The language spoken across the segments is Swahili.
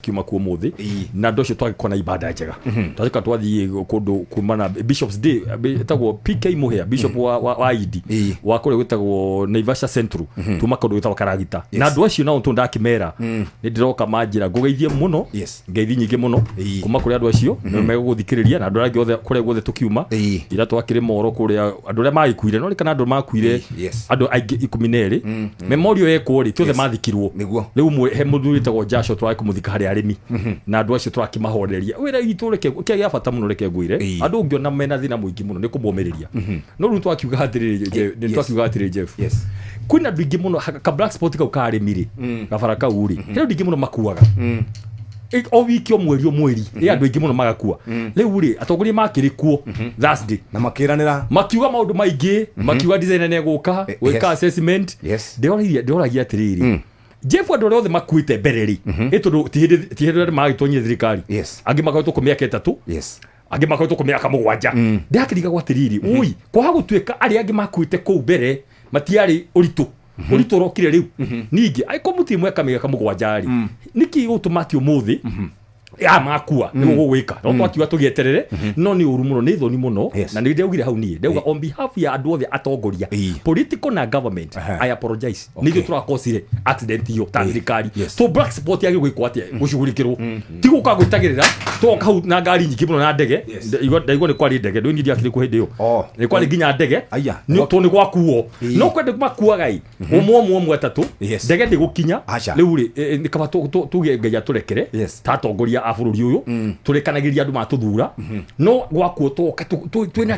kiuma kuo muthi na ndocio twagikona ibada njega twaka twathie kundu kumana Bishop's Day etagwo PK Muhia Bishop wa ID wa kule gwitagwo Naivasha Central tuma kundu gwitagwo Karagita na andu acio nao ndakimera ni ndiroka manjira ngugeithie muno ngeithi nyingi muno kuma kuri andu acio no meguthikiriria na andu angi othe kure guothe tukiuma ira twakire moro kuri andu aria magikuire no kana andu makuire andu aingi 12 memorial yeko ri tuothe mathikirwo riu he muthuri tagwo Jasho twakumuthika hari arimi na andu acio twakimahoreria wira gitu reke kia bata muno reke ngwire andu ngiona mena thina muingi muno ni kumomeriria no ru twakiuga hatiriri ni twakiuga hatiriri Jeff kwina ndingi muno ka black spot kau ka arimiri gabara kau ri he ndingi muno makuaga o wiki o mweri ya andu aingi muno magakua riu ri atongoria makiri kuo Thursday na makiranira makiuga maundu maingi makiuga designer ne guka weka assessment ndeoragia atiriri Jeff andå othe makuite mbereri eto tihede magitonyie thirikari angi makoretwo ku miaka 3 angi makoretwo ku miaka 7 ndakiriga gwatiriri ui kwa gutweka ari angi makuite ku mbere matiari uritu rokire riu ningi aiko muti mweka miaka 7 niki automatic umuthi ya makua ni gugwika no twakiwa tugieterere no ni uru muno ni thoni muno na ni ndeugire hau nie ndeuga on behalf ya andu othe atongoria political na government I apologize ni gyo turakosire accident yo thirikari so black spot yagi gwikwo atia gucugurikirwo ti guka gwitagirira toka hau na ngari nyingi muno na ndege ndaigwa ni kwari ndege ndu ngidi akiri ku hindi yo ni kwari ginya ndege ni to ni gwakuo no kwende kumakua gai umwe atatu ndege ndi gukinya riu ri ni kaba tuge ngai aturekere tatongoria abururi uyu turekanagiria andu matuthura no gwakuo toka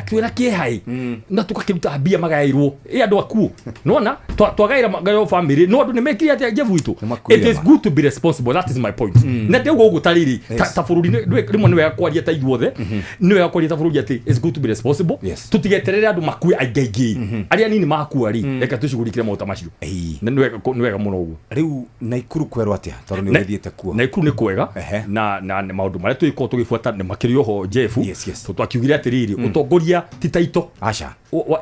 twina kiehai na tukakiruta mbia magairwo andu akuo nona twagaira magayo family no andu nimekiri atia Jeff witu it is good to be responsible, that is my point na ndego gutariri ta bururi rimwe niwe yakwaria ta ithuothe niwe yakwaria ta bururi ati it's good to be responsible tutigeterere andu makue aigaigi aria nini makua ri reka tucugurikire mota macio na niwe muno uguo riu Naikuru kwerwa atia tondu ni wethiete kuo Naikuru ni kwega na maundu maria twiko tugifuata ni makirio ho Jeff twakiugire atiriri utongoria ti taito acha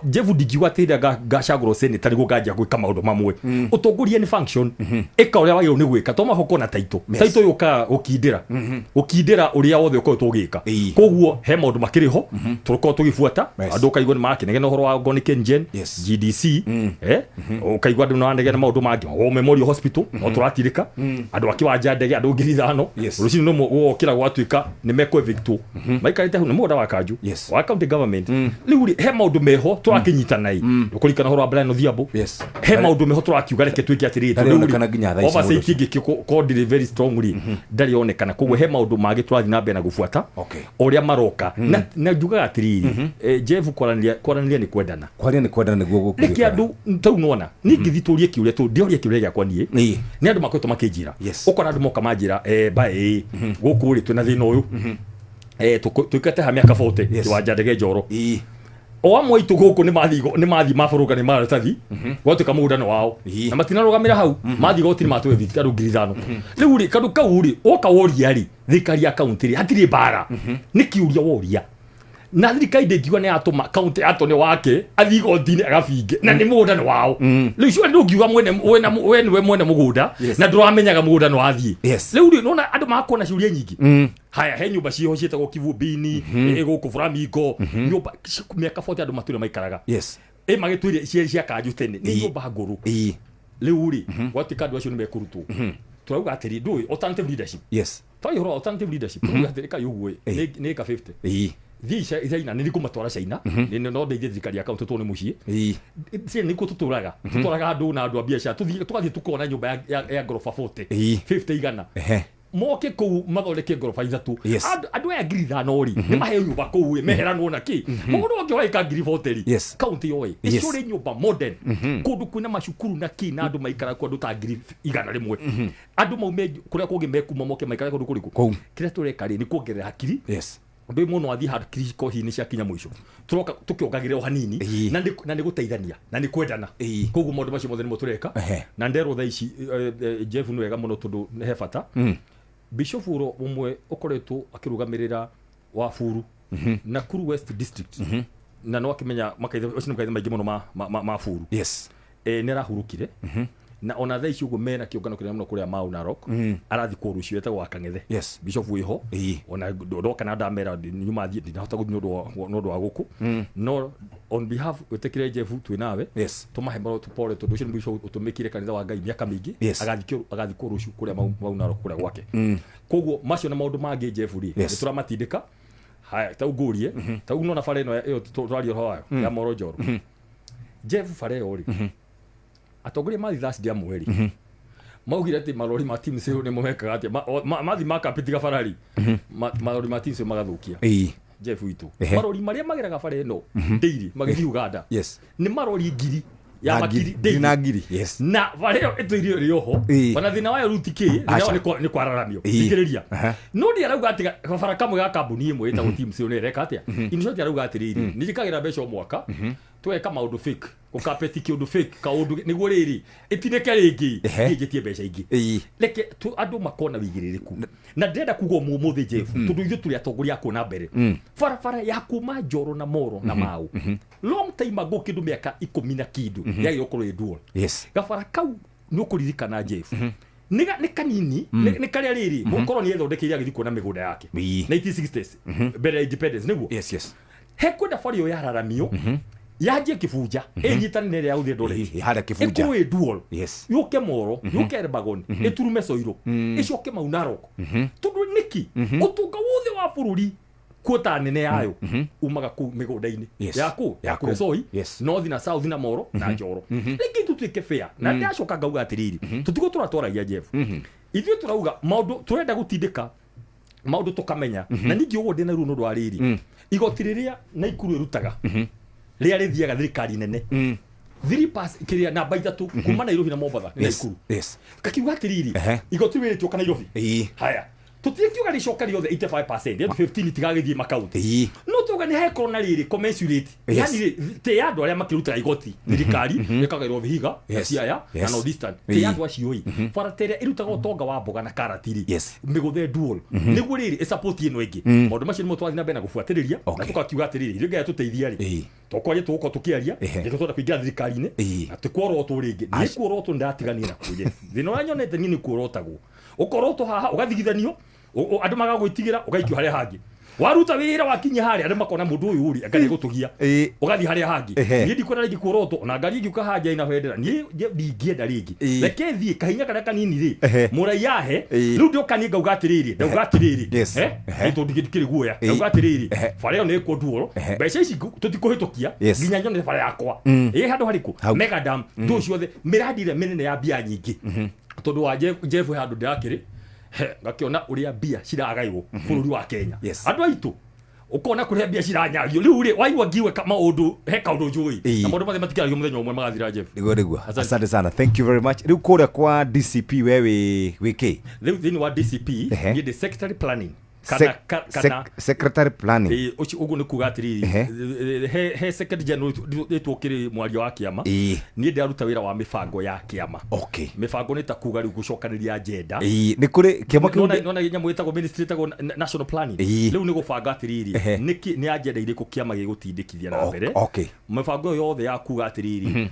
Jeff ndigiwa tira gacaguro seni tari gukanja gwika maundu mamwe utongoria ni function eka uria wagiro ni gwika to mahoko na taito yuka ukindira uria wothe uko tugika koguo he maundu makiriho turiko tugifuata andu kaigwa ni makinege no horo wa Organic Engine GDC ukaigwa andu na ndege na maundu mangi o Memorial Hospital no turatirika andu akiwanja ndege andu ngiri 5 rucini no wokira gwatuika ni meko evicto maikarite hu ni muda wa kanju wa county government riu he maundu meho turakinyitanai ukurikana horo wa Brian Odhiambo he maundu meho turakiuga reke twiki atiriri oversight kingi ko very strongly ndari onekana koguo he maundu magi turathi na mbere na gufuata uria maroka na njuga atiriri Jeff kwaranĩria ni kwendana niguo gukuri reke andu tau nona ningithiturie kiuria tu ndioria kiuria gya kwani ni andu makoretwo makijira ukora andu moka manjira bae gukuri twina thina uyu tukate ha miaka 40 kiwanja ndege Njoro o amwe itu guku ni mathi maburuga ni maratathi gwatuka mugudano wao na matinarugamira hau mathi gotiri matwe thika ru ngiri 5 riu ri kandu kau ri oka woria ri thikari account ri hatiri bara ni kiuria woria na thirikari ndengiwa ni atuma county atone wake athigotine agabinge na ni mugudano wao riu cio ndu ngiuga we mwene mugunda na nduramenyaga mugudano wathie riu ri nona andu makona ciuria nyingi haya he nyumba ciho cietagwo Kivumbini guku Flamingo nyumba miaka 40 andu mature maikaraga magitwire cia kanju tene ni nyumba nguru riu ri gwatika andu acio ni mekurutwo turauga atiri ndui alternative leadership twayihoro alternative leadership tugatereka yugwe ni ka 50 Thia ina niliku matwara China ni no ndeithie thikari account tu ni mucie cie niko tuturaga andu na andu a biacara tugathie tukona nyumba ya gorofa 40 50 igana moke ku mathondeke gorofa ithatu andu ya ngiri 5 ri ni mahe nyumba ku meheranwo na ki mundu wangi waika ngiri 40 county yoi icio ri nyumba modern kundu kwina macukuru na ki na andu maikara ku andu ta ngiri 100 andu maume kuria kungi mekuma moke maikara kundu kuriku kire tureka ri ni kuongerera hakiri ndu muno athi hard critical hini cia kinya mwisho turoka tukiongagire o hanini na ni guteithania na ni kwendana koguo maundu macio mothe ni mutureka na ndero tha ici Jeff ni wega muno tundu he bata Bishop Uro umwe ukoretwo akirugamirira wa Furu Nakuru West District na no akimenya makaitha maingĩ muno ma Furu ni arahurukire na ona thaici ugo mena kiongano kile muno kuria Mau Narok arathi ku rucio etagwo Kang'ethe Bishop wiho ona ndoka na ndamera nyuma ndinahota guthio wa guku no on behalf wetekire Jeff twinawe tumahe mbaro tupore tondu ucio Bishop utumikire kanitha wa Ngai miaka mingi agathi ku rucio kuria Mau Narok kuria gwake koguo macio na maundu mangi Jeff ri turamatindika haya taugurie tauno na fare no yo twario hoyo ya Moro Njoro Jeff fare ori atongoria mathi last dia mweri maugire ati marori ma team cio ni momekaga ati mathi makapitiga farari marori ma team cio magathukia Jeff witu marori maria mageraga fare no daily magithi Uganda ni marori ngiri ya makiri na ngiri na vareo etuirio rioho bana thina wa rutiki ni kwararamio ikiriria no ndi arauga ati gabara kamwe ga kambuni imwe eta team cio ni reka atia inshoti arauga atiriri ni jikagira mbeca mwaka tweka maundu fake ukapeti kiundu fake kaundu niguo riri itineke ringi ngijitie mbeca ingi leke tu andu makona wigiririku na ndenda kugo muthi Jeff tundu ithu turi atongoria kuona mbere farafara ya kuma Njoro na Moro na Mau long time ago kindu miaka 10 na kindu ya yokoro dual gabara kau nukuririkana Jeff ni kanini ni karia riri mukoroni ethondekeire agithiko na migunda yake 1960s bere independence niguo hekwenda fario ya raramio yaje kifuja enyitanire ya uthi ndore hada kifuja eko dual yoke Moro yoke Elbagon eturume Soiro icoke Mau Narok tundu niki utunga wothe wa bururi kuota nene yayo umaga ku migunda-ini yaku Soi north na south na Moro na Njoro riki tutwike fair na ndacoka ngauga atiriri tutigo turatwaragia Jeff ithuĩ turauga maundu turenda gutindika maundu tukamenya na ningi ugo ndina ruo ndo ariri igoti riria Naikuru irutaga ria rithiaga thirikari nene 3% kiria namba 3 kuma Nairobi na Mombasa Naikuru kakiuga atiriri igoti wiri tioka Nairobi haya tutikiuga ricoka riothe 85% 15 tigagithie makaunti no tuga ni he corona riri commensurate yani te andu aria makiruta igoti thirikari ikagerwo vihiga Siaya na Northeastern te andu acioi farateria irutaga utonga wa mboga na karatiri miguthe dual niguo riri support ino ingi maundu macio ni mutwathi na mbere na gufuatiriria na tukakiuga atiriri ringa tuteithia ri tokwaje tuko tukiaria ndio twenda kuingia thirikari-ini na tukorotwo ringi ni kuorotwo ndatigania na kuje thino anyonete nini kuorotagwo ukorotwo haha ugathigithanio andu magagwitigira ugaikio haria hangi waruta wira wakinya haria andu makona mundu uyu uri akari gutugia ugathi haria hangi ni ndikwenda ringi kuorotwo na ngari ngiuka haja ina hendera ni ndingienda ringi reke thie kahinya kana kanini ri muraiyahe riu ndio kani ngauga atiriri nito ndikiri guoya ngauga atiriri fareo ni ku duoro mbeca ici tutikuhitukia nginya nyone fare yakwa handu hariku mega dam ndu ciothe miradi ire minene ya bia nyingi tondu wa Jeff handu ndakiri ngakiona uria bia ciragairwo bururi wa Kenya andu aitu ukona kuria bia ciranyagio riu ri waigwa ngiwe kama undu he kaundu njui na mundu mathe matikaragia muthenya umwe magathira Jeff niguo asante sana thank you very much riu kuria kwa DCP wewe wiki riu thini wa DCP ni the secretary planning secretary planning ugu ni kuga atiriri he secretary general twokiri mwario wa kiama ni ndaruta wira wa mifango ya kiama mifango ni ta kuga ri gucokaniria agenda ni kuri kiama nona nyamu itagwo ministry itagwo national planning riu ni gubanga atiriri niki ni agenda iriku kiama gigutindikithia na mbere mifango yothe ya kuga atiriri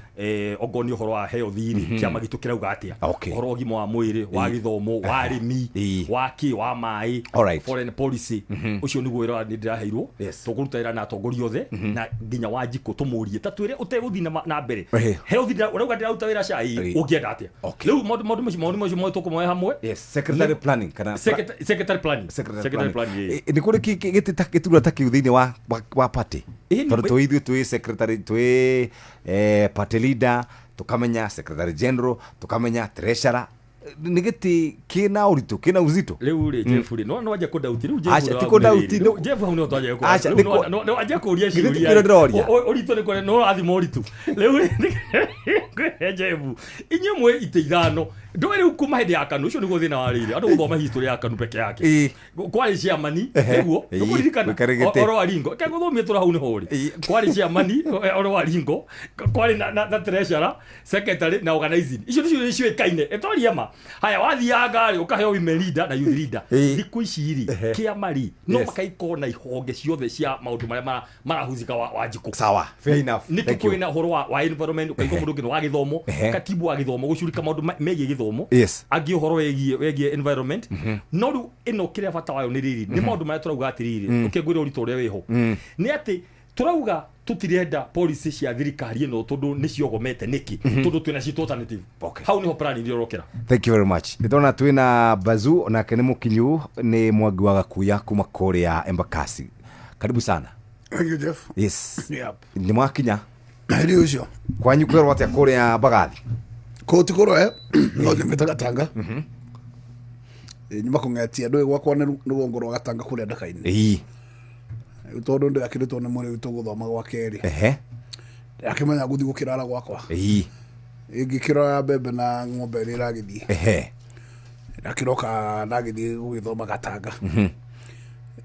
ogoni uhoro wa health-ini kiama gitu kirauga atia uhoro gimo wa mwiri wa githomo wa rimi wa ki wa mai foreign policy ucio niguo wira ni ndiraheirwo tuguruta na atongoria othe na nginya wajiko tumurie tatwire uteguthi na mbere health urauga ndiraruta wira cai ungienda atia riu maundu macio tukumoya hamwe secretary planning kana secretary planning ni kuri gitura takiu thini wa party tondu tuithio twi secretary twi party leader tukamenya secretary general tukamenya treasurer nigeti kina uritu kina uzito riu ri Jeff ri no waje ko dauti riu Jeff tiko dauti Jeff hau no twaje ko no waje ko uria ciuria uritu ni ko no athi moritu riu ri Jeff inyemwe ite ithano ndwere ukuma hedi ya kanu ucio niguo thina warire andu guthoma history ya kanu peke yake kwari cia mani niguo ndukuririkana oro aringo ke guthomie tura hau ni hori kwari cia mani oro aringo kwari na treasurer secretary na organizing icio nicio kaine etoria ma haya wathia ngari ukaheo women leader na youth leader thiku ici ri kia mari no makaiko na ihonge ciothe cia maundu maria marahuzika wa jiku sawa fair enough niki kwina horo wa environment ukaiko mundu ngino wa githomo katibu wa githomo gucurika maundu megie githomo angi horo wegie environment no ru ino kiria bata wayo ni riri ni maundu maria turauga atiriri ukengwira urito uria wiho ni ati turauga tutirenda policy cia thirikari ino tondu ni ciogomete niki tondu twina citu alternative hau niho plan irio rokera. Thank you very much. Ndona twina Bazu na kene mukinyu ni Mwangi wa Gakuya kuma Korea Embakasi. Karibu sana. Thank you, Jeff. Yes. Yep. Ni mwakinya. Ndio hiyo. Kwanyu kwero wate Korea Bagathi. Koti koro no nyumetaga Tanga. Nyuma kungatia ndo gwakwa ni rugongoro wa Gatanga kuria ndakaini. Tondu ndi akiritwo ni muri witu guthoma gwa keri. Akimenya guthi gukirara gwakwa. Ingikira bebe na ng'ombe ri ragithie. Akiroka ndagithie gugithoma Gatanga.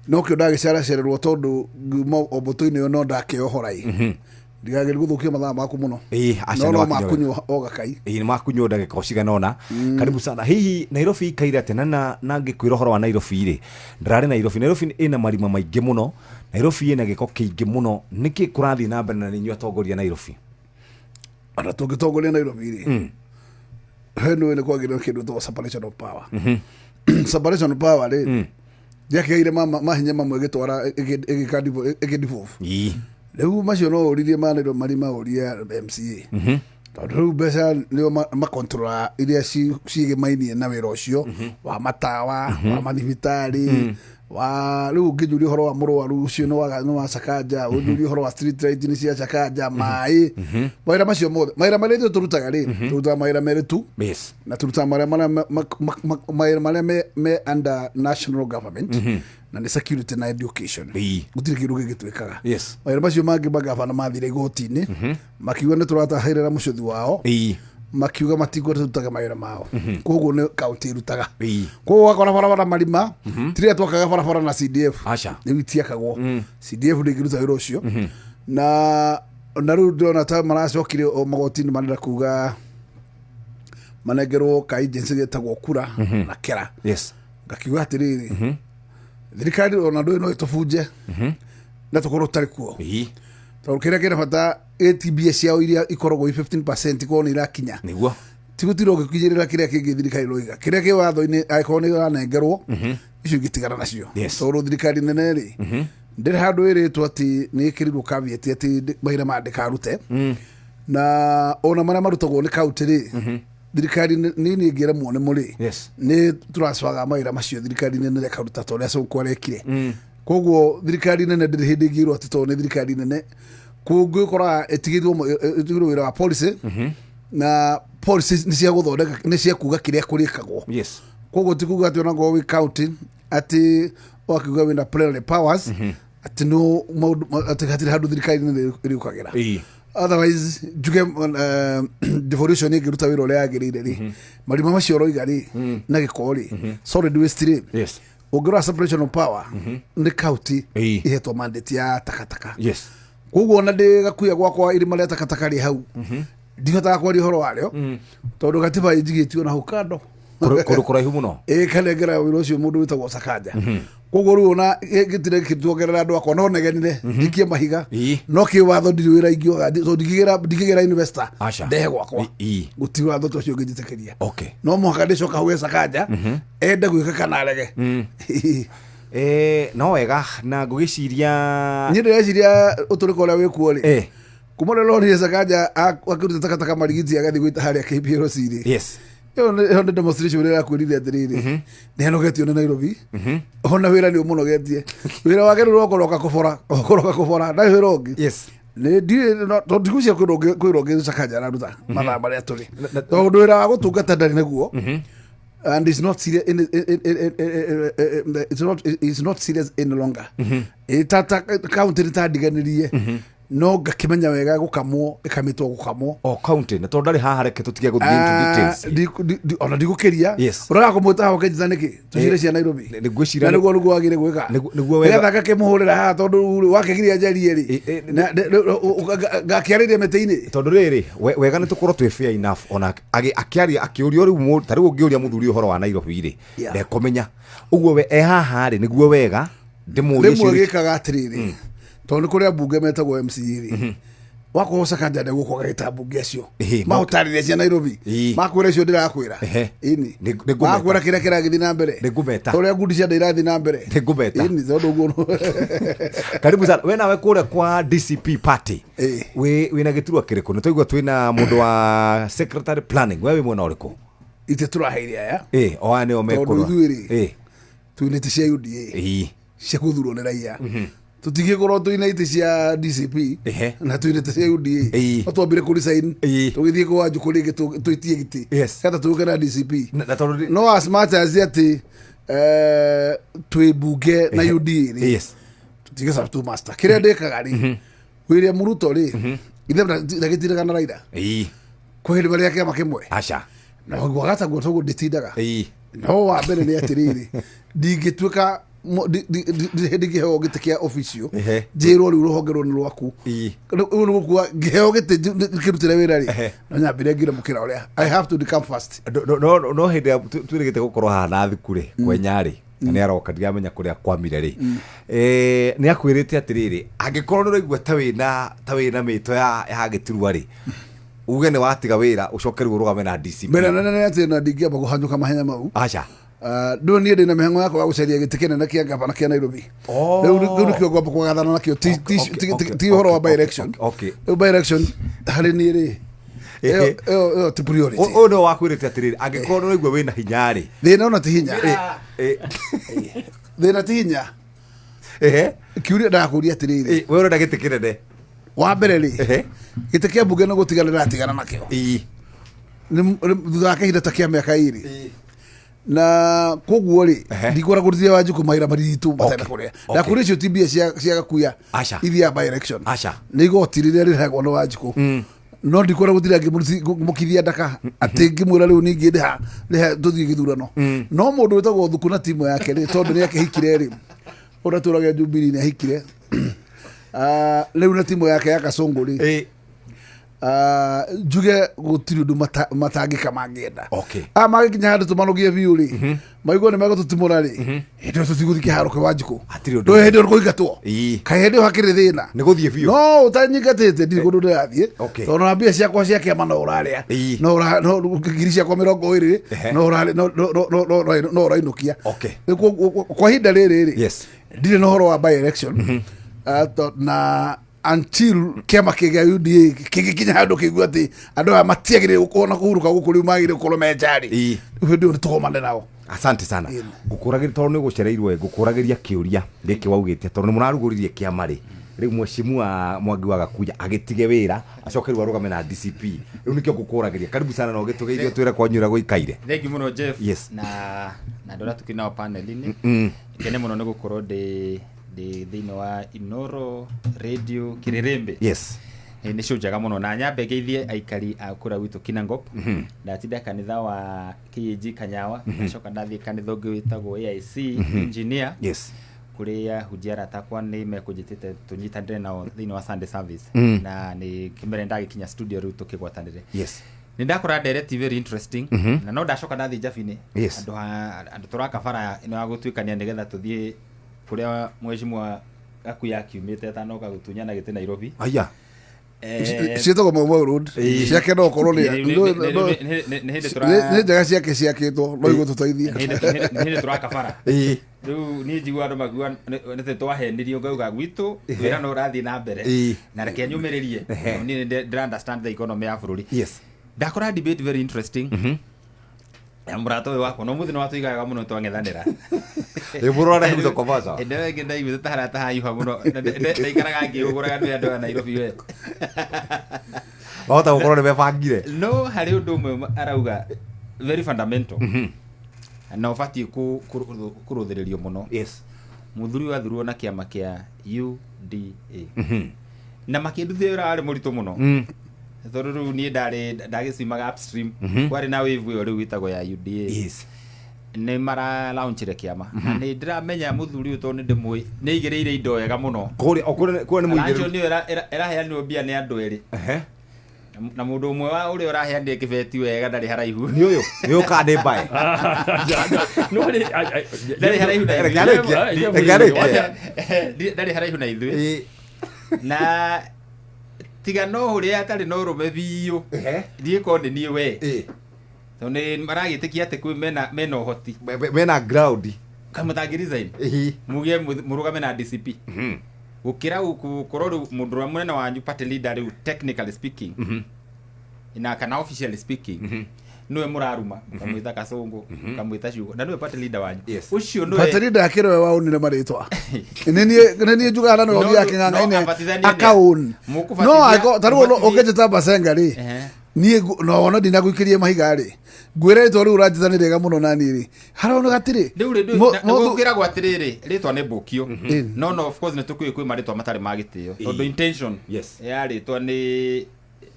No kyo ndagicererwo tondu nguma oboto-ini yo no ndakiohorai. Ndigagiri guthukia mathaa maku muno. Acha no makunyu ogakai. Ni makunyu ndagika uciganona. Karibu sana. Hihi Nairobi kaira tena na ngikwira horo wa Nairobi ri. Ndarari Nairobi ina marima maingi muno. Nairobi ina giko kiingi muno. Niki kurathi na mbere na ninyu atongoria Nairobi. Ana tungitongoria Nairobi ri. Heno ni kwagirwo kindu to separation of power. Separation of power ri. Ndiakeire mahinya mamwe gitwara igedivolve. Leo macio no uririe manero marima uria MCA. Tondu besa leo makontrola iria ciige mainie na wira ucio wa matawa wa mathibitari wa leo ngijuri horo wa murwaru ucio no wa Sakaja ujuri horo wa street light ni cia Sakaja mai maira macio mothe maira maretu turutaga ri turuta maira meretu na turuta maira me under national government na ni security na education gutire kindu gigitwikaga maira macio mangi magavana mathire igoti-ini makiuga ni turatahirira mucuthi wao makiuga matigwa tutaga maira mao koguo ni county irutaga koguo akora barabara marima tire twakaga barabara na CDF ni witiakagwo CDF ndigiruta wira ucio na ru ndona ta maracokire o magoti-ini manira kuga manegerwo ka agency getagwo kura na kera ngakiuga atiriri thirikari ona ndu no itubunje na tukorwo tari kuo tondu kiria kira bata ATBS ciao iria ikoragwo 15% ko ni irakinya niguo tigutiro gikinyirira kiria kingi thirikari roiga kiria ki watho-ini aiko ni ranengerwo icio gitigara nacio tondu thirikari nene ri ndiri handu iritwo ati ni ikirirwo caveat ati maira mandikarute na ona maria marutagwo ni county ri thirikari nini ngira muone muri ni turaswaga maira macio thirikari nene karuta toria so kwarekire koguo thirikari nene ndiri hindi ngirwo ati to ni thirikari nene koguo kora etigirwo wira wa policy na policy ni cia guthondeka ni cia kuga kiria kurikagwo koguo tikuga ati ona go we county ati wakiuga wina plenary powers ati no ati hatiri handu thirikari nene irikugira otherwise juge devolution igiruta wira uria agirire ri marima macio roiga ri na gikori solid waste ri ugira separation of power ni county ihetwo mandate ya takataka koguo na ndigakuya gwakwa irima ria takataka ri hau ndihotaga kwari horo wario tondu gatiba injigitio na hukando kuraihu muno kanengera wira ucio mundu witagwo Sakaja koguo ru ona gitire kitwogerera andu akwa no negenire ikie mahiga no ki watho ndiri wira ingioga so ndigigera investor ndehe gwakwa gutiri watho tocio ngijitekeria no muhaka ndicoka hau Sakaja ende gwika kana rege no wega na ngugiciria nyireciria uturiko uria wikuo ri kumona lo ni Sakaja akiruta takataka marigiti agathi gwita haria KPLC ri yo demonstration wira kwirire atiriri ni hanogetio na Nairobi ona wira ni umunogetie wira wake ro koroka kufora na wira ongi ni ndi to ndikucia kwironge Sakaja na ruta mathaa maria turi tondu wira wa gutungata ndari naguo and it's not serious it's not serious any longer itata county tadiganirie no ngakimenya wega gukamwo ikamitwo gukamwo county na tondari haha reke tutige guthie into details ona ndigukiria uraga kumwita ho kenjitha niki tucire cia Nairobi nigucira niguo niguo agire gwika niguo wega gakimuhurira haha tondu wakegiria njari ri ngakiariria mete-ini tondu riri wega ni tukorwo twi fair enough ona akiaria akiurio riu tariu ungiuria muthuri uhoro wa Nairobi ri ndekomenya uguo we haha ri niguo wega ndimurie rimwe gikaga atiriri tondu kuria bunge metagwo MC ri wako sakanja de guko gaita bunge acio mautaririe cia Nairobi makwira cio ndirakwira ini makwira kira kiragithi na mbere nigumeta toria ngundi cia ndirathi na mbere nigumeta ini tondu guo karibu sana we nawe kure kwa DCP party we na giturwa kiriko nitwaigwa twina mundu wa secretary planning wewe mwena uriku ite turaheiria ya oane omekorwa twinite cia UDA cia guthurwo ni raia tutige korwo twina ite cia DCP na twinite cia UDA twambire kuri sign tugithie kwa Wanjiku ringi twitie giti kata tuke na DCP no as much as ati twi bunge na UDA ri tutige sa tu master kire ndekaga ri William Ruto ri ithe ndagitiraga na Raila kwa hili bali yake makimwe acha na gwagata gwotogo nditindaga no wa mbere ni atiriri ndingituika ndigiheo gite kia officio njirwo riu ruhongerwo ni rwaku uyu ni gukua ngiheo gite kirutire wira ri no nyambire ngire mukira uria I have to come first no hindi twirigite gukorwo haha na thukure kwenyari ni aroka ndiamenya kuria kwamire ri ni akwirite atiriri angikorwo ni raigua ta wina mito ya giturwa ri uge ni watiga wira ucoke riu urugame na DCP mbere nene ati na ndingiamba guhanyuka mahenya mau acha ndo ni ndina mihango yako ya gucaria gitikene na kia gavana kia Nairobi riu kio gwamba kugathana nakio ti horo wa by election by election hari ni ri ti priority no wakwirite atiriri angikorwo no igwe wina hinya ri thina ona ti hinya thina ti hinya kiuria ndakuria atiriri we urenda gitikene wa mbere ri gite kia bunge no gutiganira atigana nakio ni thutha kahinda ta kia miaka iri na koguo ri ndikora kurutia Wanjiku maira maritu batenda kuria na kuria cio tibia cia gakuya ithia by election ni gotirire ri hagwo no Wanjiku no ndikora gutira ngimukithia ndaka ati ngimwira riu ningi ndiha tuthie githurano no mundu wetagwo Thuku na timu yake ri tondu ni yake hikire ri uraturage Jubilee ni hikire riu na timu yake ya Kasongo ri juge gutiri undu matangika mangienda magikinya handu tumanogie biu ri maigwo ni mego tutimura ri ndio tutiguthike haro kwa Wanjiku ndo hindi ndo kuigatwo kai hindi hakiri thina ni guthie biu no utanyingatite ndi kundu ndathie tondu na mbia ciakwa cia kiama no uraria no girisha kwa 20 no uraria no urainukia kwa hinda riri ri ndire no horo wa by election na until kiama kiga UDA kigikinya handu kigua ati andu aya matiagire gukona kuhuruka guku riu magire gukorwo menjari ndio tukomane nao asante sana gukuragiri tondu ni gucereirwe gukuragiria kiuria riki waugite tondu ni munaruguririe kiama ri riu mweshimua Mwangi wa Gakuya agitige wira acoke riu arugame na DCP riu nikio gukuragiria karibu sana no gitugeithio twire kwanyura guikaire thank you muno Jeff na ndora tukina panel-ini kene muno ni gukorwo thĩinĩ wa Inoro Radio Kirerembe nĩ show njega mũno na nyambe geithie aikari a kũra gwitũ Kinangop ndatinda kanitha wa KAG Kanyawa acoka ndathie kanitha ũngĩ wĩtagwo AIC engineer kũrĩa hujara takwa nĩ mekũnjĩtĩte tũnyitanĩre nao thĩinĩ wa Sunday service na nĩ kĩmere ndagĩkinya studio rĩu tũkĩgwatanĩre nĩ ndakora direct very interesting na no ndacoka ndathie Njabine andũ tũrakabara ĩno ya gũtuĩkania nĩgetha tũthie kuria mweshimwa Gakuya kiumite tanoka gutunyana gite Nairobi cietagwo Mau Road ciake no korwo ni njega ciake ciakitwo no igå tå teithia nä tå rakabara rä u nä njigua andå magua nä twahenirio ngauga gwitå wä no å rathiä na mbere na reke nyå mä rä rie ndä understand the economy ya bå rå ri ndakora debate very interesting murato we wako no muthi no watuigaga muno twang'ethanira burora hizo kovaza ndewe ngenda ibu taharata hayuha muno ndaikaraga ngiuguraga ndu andu a Nairobi we wahota gukorwo ni bebangire no hari undu umwe arauga very fundamental na ubatie kuruthiririo muno muthuri wathurwo na kiama kia UDA na makinduthia wira ari muritu muno tondu riu nie ndagicimaga upstream kwari na wave iyo riu itagwo ya UDA yes nä mara launchire kiama na nä ndiramenya muthuri uyu tondu ndimui nä igereire indo wega muno kuri ni muigeru nä iraheanwo mbia nä andå erä na mundu umwe wa uri uraheanire kibeti wega ndari haraihu ni uyu ni ukande mbae no ndari haraihu ndari haraihu na ithuĩ na tiga no uria atari no rume biu thiĩ ko nĩ niĩ we tondu nĩ maragĩtĩkia atĩ kwĩ mena ũhoti mena ground kamũtangĩ resign muge mũrũgame na DCP gũkĩra gũkorwo rĩu mũndũ mũnene wanyu party leader rĩu technically speaking na kana officially speaking niwe mũraruma kamwĩta Kasongo kamwĩta Ciugo na niwe party leader wanyu ũcio niwe party leader akĩrwe waunire marĩtwa nĩ njugaga no gĩa kĩng'ang'a-inĩ akaun no ako tarĩu ũngĩnjĩta Basenga rĩ niĩ no wona ndinagũikĩrie mahiga rĩ ngwĩra rĩtwa rĩu ũranjĩta nĩ rĩega mũno nani rĩ harona gatirĩ rĩu gũkĩra gwa atĩrĩrĩ rĩtwa nĩ mbũkio no of course nĩ tũkwĩ kwĩ marĩtwa matarĩ ma gĩtĩo tondũ intention ya rĩtwa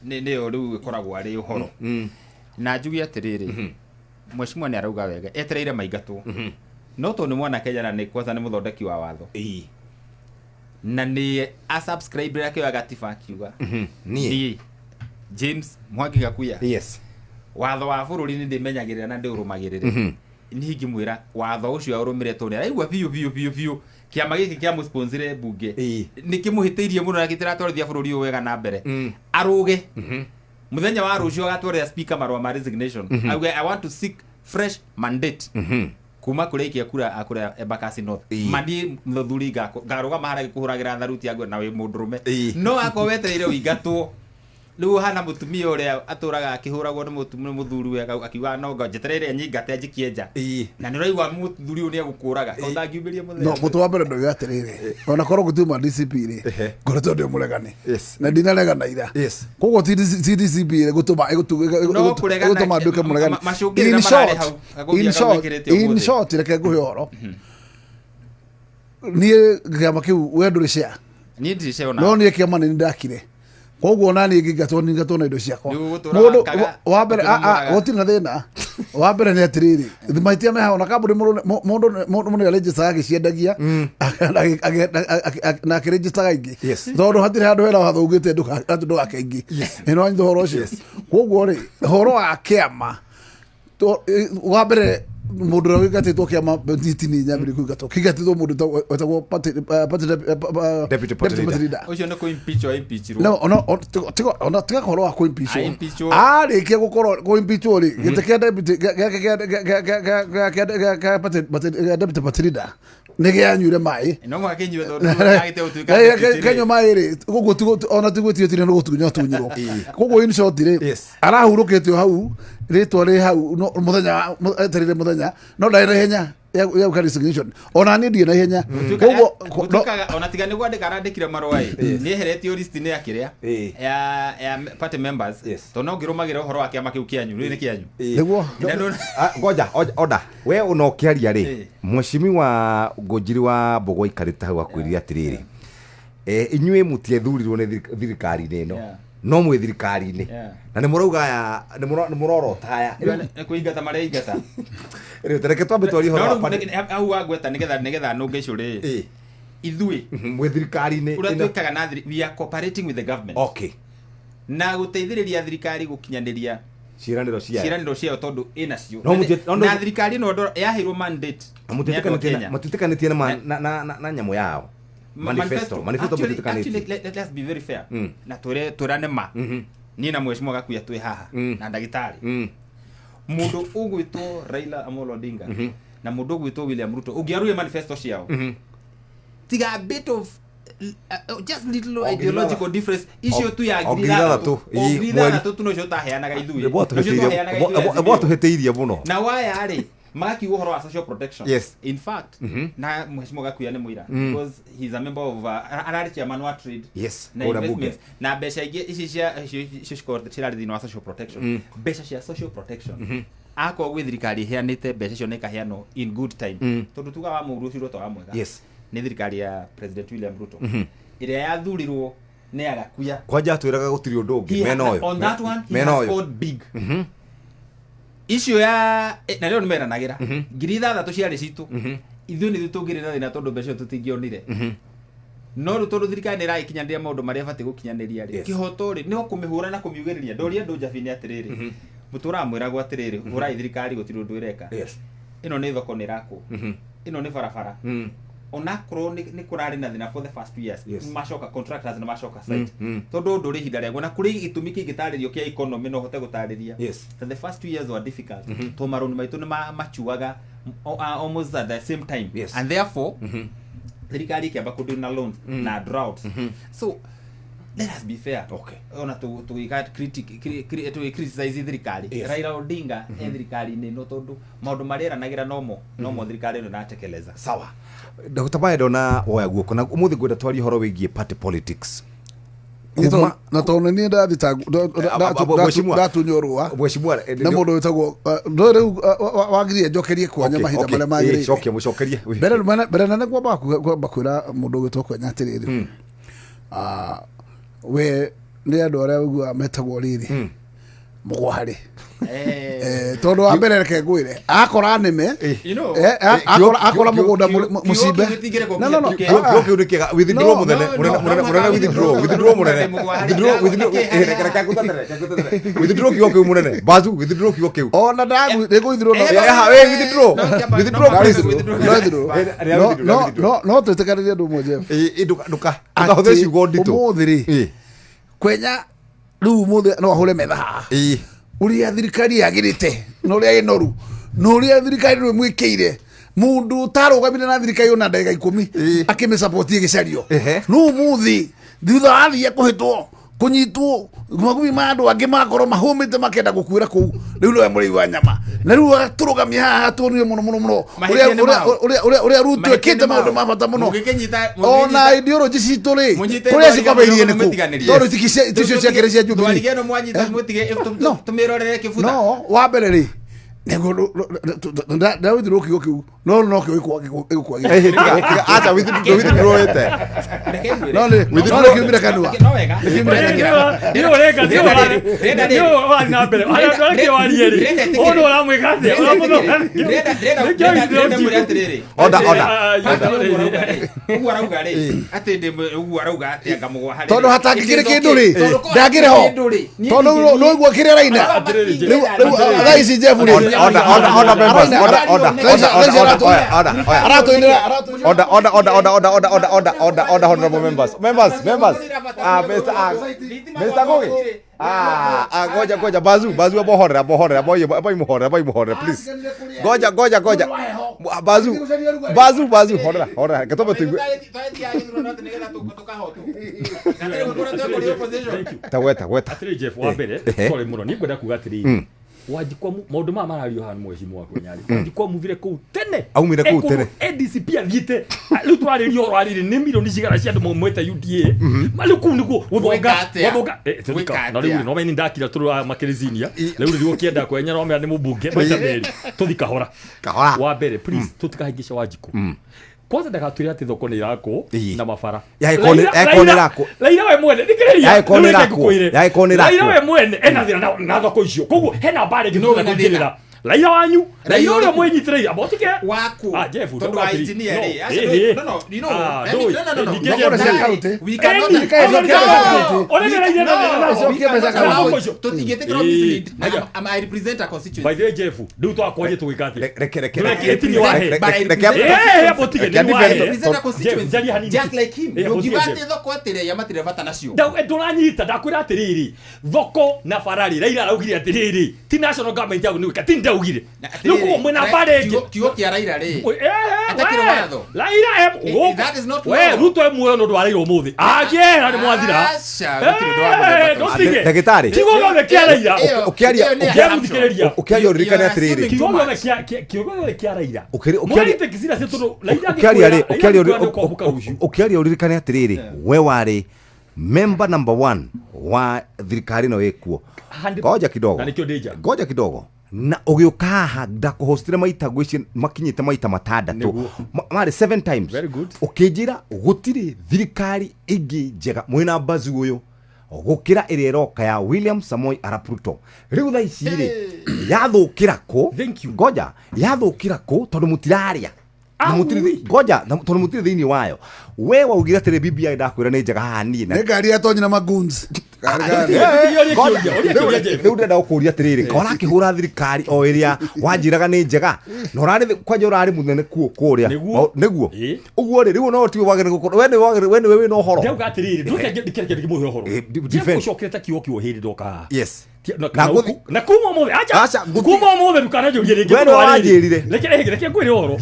nĩyo rĩu ĩkoragwo arĩ ũhoro na njugi atĩrĩrĩ mheshimiwa nĩ arauga wega etereire maingatwo no tondũ nĩ mwana Kenya na nĩ kwanza nĩ mũthondeki wa watho na nĩ subscribe yake ya gatiba akiuga niĩ James Mwangi Gakuya watho wa bũrũri nĩ ndĩmenyagĩrĩra na ndĩũrũmagĩrĩre nĩ ingĩmwĩra watho ũcio arũmĩrĩtwo nĩ araigua biũ kĩama gĩkĩ kĩa mũsponsire mbunge nĩ kĩmũhĩtĩirie mũno na gĩtiratwarithia bũrũri ũyũ wega na mbere arũge muthenya wa rũciũ agatwarĩra speaker marũa ma resignation auge I want to seek fresh mandate kuma kũrĩa ikĩakura akũrĩa Embakasi North mandi mũthuri ngarũgama harĩa gĩkũhũragĩra tharuti yangu na wĩ mũndũrũme no akorwo wetereire ũingatwo rĩu hana mũtumia ũrĩa atũraga akĩhũragwo nĩ mũthuri wega akiuga no njetereire nyingate njikie nja na nĩ ũraigua mũthuri ũyũ nĩ egũkũraga kaũnda ngiumĩrie mũthenya no mũtu wa mbere ndũgĩ atĩrĩrĩ ona korwo gũtiuma DCP rĩ ngoretwo ndĩ mũregani na ndinaregana ira koguo ti DCP rĩ gũtũma nduĩke mũregani in short reke ngũhe ũhoro niĩ kĩama kĩu we ndũrĩ share niĩ ndirĩ share no niĩ kĩama nĩ ndakire koguo nani ngĩngatwo na indo ciakwa mũndũ wa mbere gũtirĩ na thĩna wa mbere nĩ atĩrĩrĩ mahĩtia me hao na kambũni mũndũ nĩ arĩnjĩstaga agĩciendagia na akĩrĩnjĩstaga ingĩ tondũ hatirĩ handũ hena watho ugĩte ndũgakaingĩ ĩno anyitwo ũhoro ũcio koguo rĩ ũhoro wa kĩama wa mbere mundu ũrĩa wĩgatĩtwo kĩama tini nyambĩrĩ kũingatwo kĩingatĩtwo mũndũ wetagwo deputy party leader ũcio nĩ kũ-impeach ona tiga kũhoro wa kũ-impeach arĩkia gũkorwo kũ-impeach rĩ gĩtĩ kĩa deputy party leader nĩ gĩanyuire maĩ kenyua maĩ rĩ gũguo ona tigwĩtio nĩ gũtunywo koguo in short rĩ arahurũkĩtio hau rĩtwa rĩ hau mũthenya etereire mũthenya no ndarĩ na ihenya ya resignation ona niĩ ndirĩ na ihenya koguo ona tiga nĩguo arandĩkire marũa nĩ eheretio list-inĩ ya kĩrĩa ya party members tondũ no ngĩrũmagĩra ũhoro wa kĩama kĩu kĩanyu rĩu nĩ kĩanyu nĩguo ngoja oda we ũnokĩaria rĩ mheshimiwa Ngũnjiri wa Mbũgũ aikarĩte hau akwĩrire atĩrĩrĩ inyuĩ mũtiethurirwo nĩ thirikari-inĩ ĩno no mwĩ thirikari-inĩ na nĩ mũrauga nĩ mũrorota haya nĩ kũingata marĩa ingata rĩu tareke twambe twarie ũhoro wa hau wangweta nĩgetha nũnge icio rĩ ithuĩ mwĩ thirikari-inĩ ũrĩa twĩkaga na we are cooperating with the government na gũteithĩrĩria thirikari gũkinyanĩria ciĩranĩro ciao tondũ ĩnacio na thirikari ĩno yaheirwo mandate mũtitĩkanĩtie na nyamũ yao manifesto actually let's be very fair na tũrane ma niĩ na mheshimiwa Gakuya twĩ haha na ndagĩtarĩ mũndũ ũgwĩtwo Raila Amolo Odinga na mũndũ ũgwĩtwo William Ruto ũngĩarũia manifesto ciao tiga a bit of just little ideological difference icio tu ya ngiri tu tunocio taheanaga ithuĩ bwatũhĩtĩirie mũno na waya rĩ magakiuga ũhoro wa social protection in fact na mheshimiwa Gakuya nĩ mũira because he is a member of ararĩ chairman wa trade na investments na mbeca ingĩ ici cia cirarĩ thĩinĩ wa social protection mbeca cia social protection akorwo gwĩ thirikari ĩheanĩte mbeca icio nĩ ikaheanwo in good time tondũ tugaga mũndũ ũcio rwĩtwo wa mwega nĩ thirikari ya President William Ruto ĩrĩa yathurirwo ne agakuya kwanja twiraga gutiri undu ungi meno yo on that one he has scored big issue ya na leo nimeranagira ngiri 6 ciarĩ citũ ithuĩ nĩ tũtũngĩrĩra thĩna tondũ mbeca tũtingĩonire no rũ tondũ thirikari nĩ ĩrakinyanĩria maũndũ marĩa batiĩ gũkinyanĩria rĩ kĩhoto rĩ nĩ kũmĩhũra na kũmiugĩrĩria ndoria andũ Njabi atĩrĩrĩ mũtũra mwĩragwo atĩrĩrĩ hũrai thirikari gũtirĩ ũndũ ĩreka ĩno nĩ thoko nĩ irakwo ĩno nĩ barabara ona korwo nĩ kũrarĩ na thĩna for the first 2 years macoka contractors na macoka site tondũ ũndũ ũrĩ ihinda rĩaguo na kũrĩ gĩtũmi kĩngĩtarĩrio kĩa economy no hote gũtarĩria the first 2 years were difficult to maroni maitũ nĩ machuaga almost at the same time and therefore thirikari kĩamba kũndũ na loans na drought so let us be fair ona to criticize thirikari Raila Odinga thirikari-inĩ no tondũ maũndũ marĩa eranagĩra no thirikari ĩno natekeleza sawa Dr. Baedo na woya guoko na umuthi gwenda twari horo wigie party politics na tondũ nĩ ndatunyorwa mheshimiwa na mũndũ wĩtagwo rĩu wagirie njokerie kwanya mahinda marĩa magĩrĩire mũcokerie mbere nene kwamba kwĩra mũndũ wĩtwo kwenya atĩrĩrĩ we nĩ andũ arĩa ũguo metagwo rĩrĩ mũgwarĩ tondũ wa mbere reke ngwĩre akora nĩme akora mũgũnda mũcimbe no withdraw mũnene withdraw kiugo kĩu mũnene bazu withdraw kiugo kĩu ona ndagu nĩguo withdraw no twĩtĩkanĩrie andũ ũmwe Jeff ndũkahũthĩre ciugo nditũ ũmũthĩ kwenya rĩu ũmũthĩ no ahũre metha haha uria thirikari yagĩrĩte na ũrĩa ĩnoru na ũrĩa thirikari nĩ mwĩkĩire mũndũ ũtarũgamire na thirikari ona ndagĩka 10 akĩmĩsupport gĩcario no ũmũthĩ thutha wa athia kũhĩtwo kũnyitwo magumi ma andũ angĩ makorwo mahũmĩte makenda gũkuĩra kũu rĩu nĩwe mũrĩi wa nyama na rĩu agatũrũgamia haha tuonire mũno ũrĩa Ruto ĩkĩte maũndũ ma bata mũno ona ideology citũ rĩ kũrĩa cikwambĩrĩirie nĩ kũ tondũ icio ciakĩrĩ cia Jubilee no wa mbere rĩ ndawithirwo kiugo kĩu no acha withdraw ite no nĩ kiumire kanua ndio reka ndio wari na mbere ara ndio wari eri ono uramwikate ugu arauga ri ati ndi ugu arauga ati anga mugwa hari tondu hatangikire kindu ri ndagire ho tondu no igwa kire raina riu raisi Jeff ri order members order honorable members Mr. Gogi goja bazu abohorera boy please goja bazu horera katoba tu taweta atiri Jeff wa mbere sorry muno ni ngwenda kuga atiri wajikwa maundu ma marario hanu mheshimiwa wako nyari wajikwa muvire kuu tene aumire kuu tene ADCP athite riu twaririo rwarire ni milioni cigara cia andu mwete UDA mali kuu niguo guthonga na riu no meni ndakira turu makirizinia riu riu kienda kwenya no meni mubunge maita meri tuthika hora wa mbere please tutikahingisha Wanjiku kwanza ndakatwira ati thoko ni irako na mabara yaiko Raila we mwene thikiriria yaiko ni Raila we mwene ena thira na thoko icio koguo hena bare ngi no gukirira Raila wanyu Raila ule mwenyitire abotike waku Jeff tondu wa engineer no we cannot I represent a constituency by the Jeff do to akwaje tuwikate reke represent a constituency just like him you give us thoko atire yamatire bata nacio nduranyita ndakwira atiriri thoko na Ferrari Raila araugire atiriri ti national government yagu ni wikati ndaugire nuko mwena bare kigo kia Raila ri atakiro watho Raila that is not we Ruto muoyo no Raila umuthi aje ni mwathira ndagitari kigo gothe kia Raila ukiaria uririkane atiriri kigo gothe kia Raila ukiaria kisira setu Raila ukiaria uririkane atiriri we wari member number 1 wa thirikari no ekuo goja kidogo na ugioka haha ndakuhostire maita gwici makinyite maita matandatu mari 7 times. Very good. Ukinjira gutiri thirikari ingi njega mwina bazi uyu gukira iria iroka ya William Samoei Arap Ruto. Riu tha ici ri yathukira ku ngoja yathukira ku tondu mutiraria ngoja tondu mutiri thiini wayo we waugira tere BBI ndakwira ni njega haha ni na ngari atonyina magunzi riu ndenda gukuria atiriri kona akihura thirikari o iria wanjiraga ni njega na urari kwanja urari munene kuria niguo uguo riu no ti wagire gukorwo we no horo ndauga atiriri ndukenge muhe horo defense ucokireta kiwo kiwo hindi ndoka. Yes na kuma mothe acha kuma mothe dukanajurie ringi we wanjirire reke ngwire horo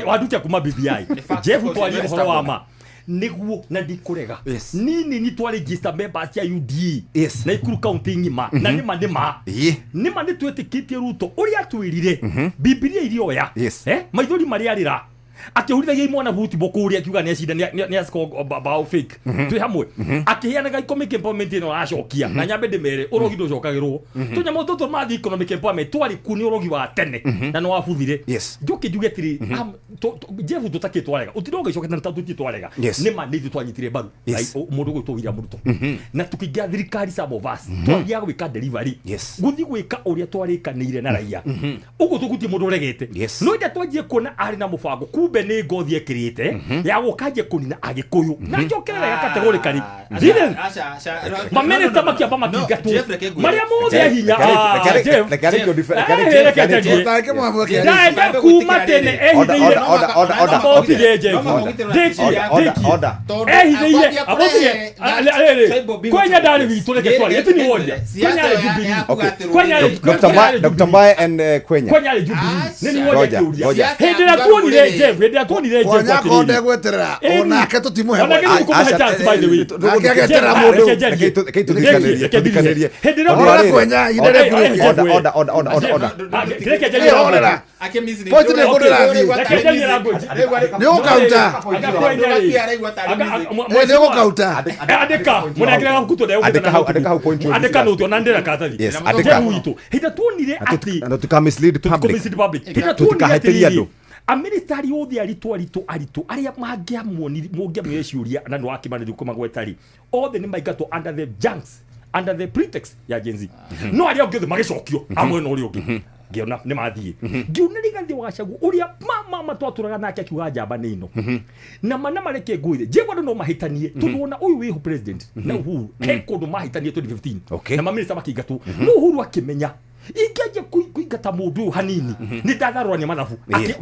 wadutia kuma BBI Jeff twari horo wa ma niguo na ndikurega nini ni twari register members ya UDA na Ikuru county ngima na nima ni twetikitie Ruto uria twirire Biblia irioya maithori mari arira akihurithagia mwana buti bokuria kiuga ni acida ni asko bao fake twi hamwe akihianaga economic empowerment ino aracokia na nyambe ndimere urogi ndocokagirwo tunyamo tutu mathi economic empowerment twari kuni urogi wa tene na no wabuthire njuki njuge tiri Jeff tutake twarega utiroga icoketa ntatu twarega ni mandate twanyitire baru mundu gwe twira muruto na tukigia thirikari sabovas twagia gwika delivery guthi gwika uria twarikanire na raia ugu tugutie mundu regete no ida twajie kuona ari na mubango kumbe ni ngothi ekirite ya gukaje kunina agikuyu na njokerera kategori kari ndine maminista makiamba makingatu maria mothe ahinya kuma tene ehithire kwenya ndari witu reke twari etini woria kwenya Jubilee Dr. Mbae and kwenya Jubilee nini woria hindira tuonire Jeff hindira tuonire Jeff kwenya konde gweterera ona ke tutimuhe agetera mundu keituthikanirie hindira kwenya idere order Poti ne kodera ni ukauta ni ukauta adeka munagira kuto da adeka point adeka no to nandera katathi adeka witu hita tuonire ati no to mislead public hita tuonire ati Ameritari othi aritu aria mangiamwonire ciuria na no akimani kuma gwetari othe ni maigato under the junks under the pretext ya Gen Z no aria ngithe magicokio amwe no uri ungi ngiona ni mathie ngiuna rigathi wacagu uria mama twaturaga nake akiuga njamba ni ino na mana mareke nguire jegwa no mahitanie tuduona uyu wihu president na Uhuru kundu mahitanie 2015 na maminista makingatu no Uhuru akimenya ingeje kuingata mundu hanini ni ndatharwania mathabu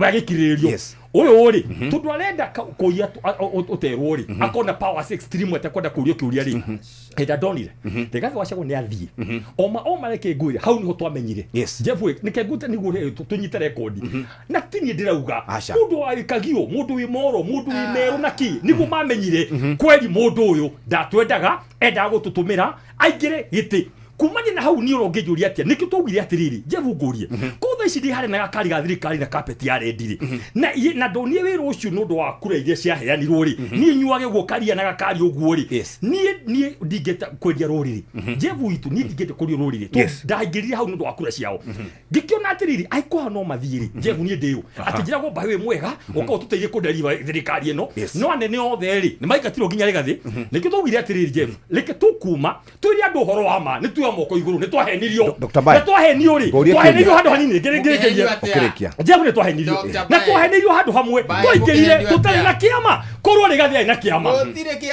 agikiririo uyu uri tundu arenda kuia uterwo ri akona power 6 stream atakwenda kurio kiuria ri heda donire tegaga wacago ni athie o mareke nguire hau niho twamenyire Jeffwe nikengute nigure tunyite record na tini ndirauga mundu arikagio mundu wi moro mundu wi meru naki nigu mamenyire kweli mundu uyu ndatwendaga enda gututumira aingire giti kumanye na hau ni urongejuria atia niki twugire atiriri Jeff ngurie kotha ici ndi hare na gakari ga thirikari na carpet ya rendiri na ndonie wira ucio nundu wa kura iria cia heanirwo ri ni nyuage gukaria na gakari uguo ri ni ndigeta kwendia roriri Jeff witu ni ndigeta kwendia roriri ndangirire hau nundu wa kura ciao ngikiona atiriri aikoha no mathiri Jeff ni ndio atijira go bawe mwega uko tuteithie kuderiva thirikari eno no anene othe ri ni maikatiro ginya rigathi niki twugire atiriri Jeff leke tukuma twiri andu horo wa ma ni tuya moko iguru ni twahenirio ni twahenio ri twahenirio handu hanini ngerekia Jeff ni twahenirio na twahenirio handu hamwe twaingirire tutari na kiama korwo rigathi na kiama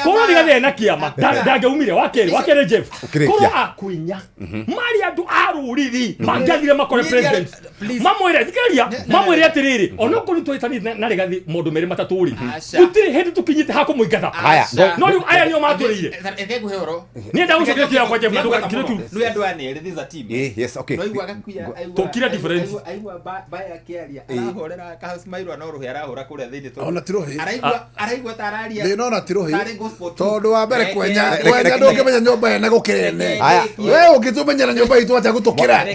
korwo rigathi na kiama ndangeumire wakere Jeff korwo akwinya mari andu aruriri mangathire makore president mamwire thikaria mamwire atiriri ono kuri twitani na rigathi mundu mere matatu ri gutiri hindi tukinyite hako muingata no aya nio maturire ni ndagucokia kira kwa Jeff nduga kiretu no andu ane this is a team yes okay no igwa gakuya tokira difference aigwa baya kiaria arahorera kahasmairwa no ruhi arahora kuria thiini to ona tirohi araigwa tararia ni no na tirohi tondu wa mbere kwenya ndukimenya nyumba ene gukirene we ungitumenya na nyumba itu atia gutukira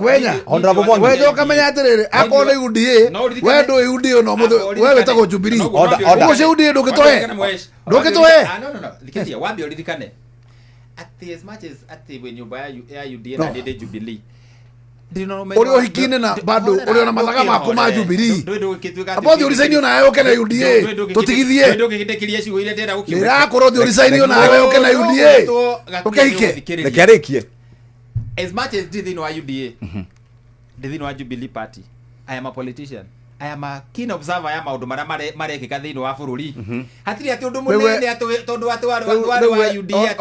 kwenya we ukamenya atiriri akona UDA we ndo UDA no muthe we wetagwo Jubilee ugo ce UDA ndukitohe no thikiria wambe uririkane as much as when you buy ya UDA na Jubilee uri uhikine na bado uri ona mathaga maku ma Jubilee apothi uri saini ona ayo kana UDA tutigithie nira korwo uri saini ona ayo kana UDA ukehike nekarikie as much as thino wa UDA thino wa Jubilee party I am a politician I am a keen observer ya maundu maria marekika thini wa bururi hatiri ati undu munene tondu watu wa UDA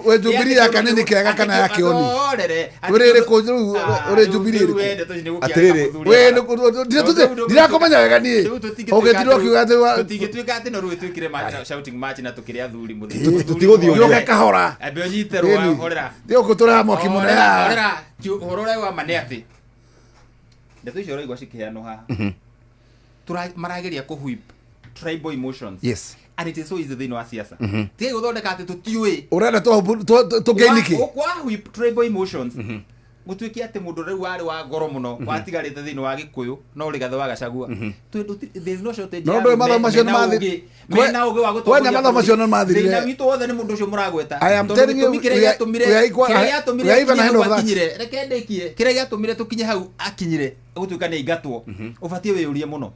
we Jubilee ya kanini kega kana ya kioni urere kujuru ure Jubilee atiriri we ndirakomanya wega ni ogetirwo kiuga tutigituika ati no rwitwikire shouting match na tukiria thuri muthuri tutiguthio yoga kahora abe onyiterwa horera ndio kutura moki muno ya horera horore wa mane ati ndeto icio roigwa cikiheanwo haha marageria kuhwip tribal emotions yes and it is so easy thini wa siasa tiga guthondeka ati tutiui urenda tugeiniki kwa hwip tribal emotions gutwiki ati mundu riu ari wa ngoro muno watigarite thini wa Gikuyu no ri gathe wa Gachagua there is no shortage no matha macio ni mathi mena uge wa gutoria wanya matha macio ni mathire thina witu wothe ni mundu ucio muragweta I am telling you kire rekendekie kire giatumire tukinye hau akinyire gutwika ni ingatwo ubatie wiyurie muno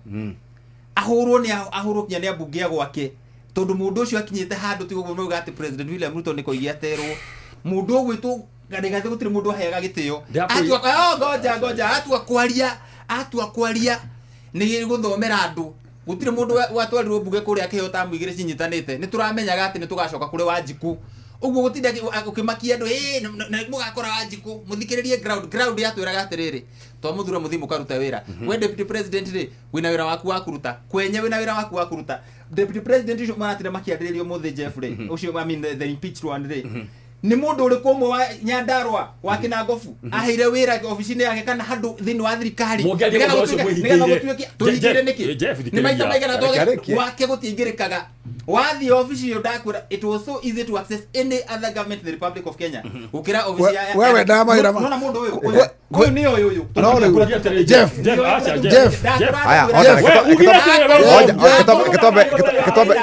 ahurwo ni ahurukia ni ambunge ya gwake tondu mundu ucio akinyite handu tiguo no gati President William Ruto ni kuigia terwo mundu ogwitu gade gutire mundu aheaga gitio goja atua kwaria ni guthomera andu gutire mundu watwarirwo mbuge kuria kihota mwigire cinyitanite ni turamenyaga ati ni tugacoka kuri Wanjiku uguo gutinda ukimakia andu na mugakora Wanjiku muthikiririe ground yatwiraga atiriri to muthura muthimu karuta wira we deputy president ri wina wira waku wa kuruta kwenye wina wira waku wa kuruta deputy president ucio maratira makiandiririo muthi Jeffrey ucio I mean the impeached one ri ni mundu uri kumwe wa Nyandarua wa Kinangofu aheire wira ofisini yake kana handu thini wa thirikari nigana gutwiki tuhigire niki ni maita maigana toge wake gutingirikaga wathi office yo ndakwira it was so easy to access any other government in the Republic of Kenya ukira office ya wewe ndamahira no mundu uyu ni uyu Jeff haya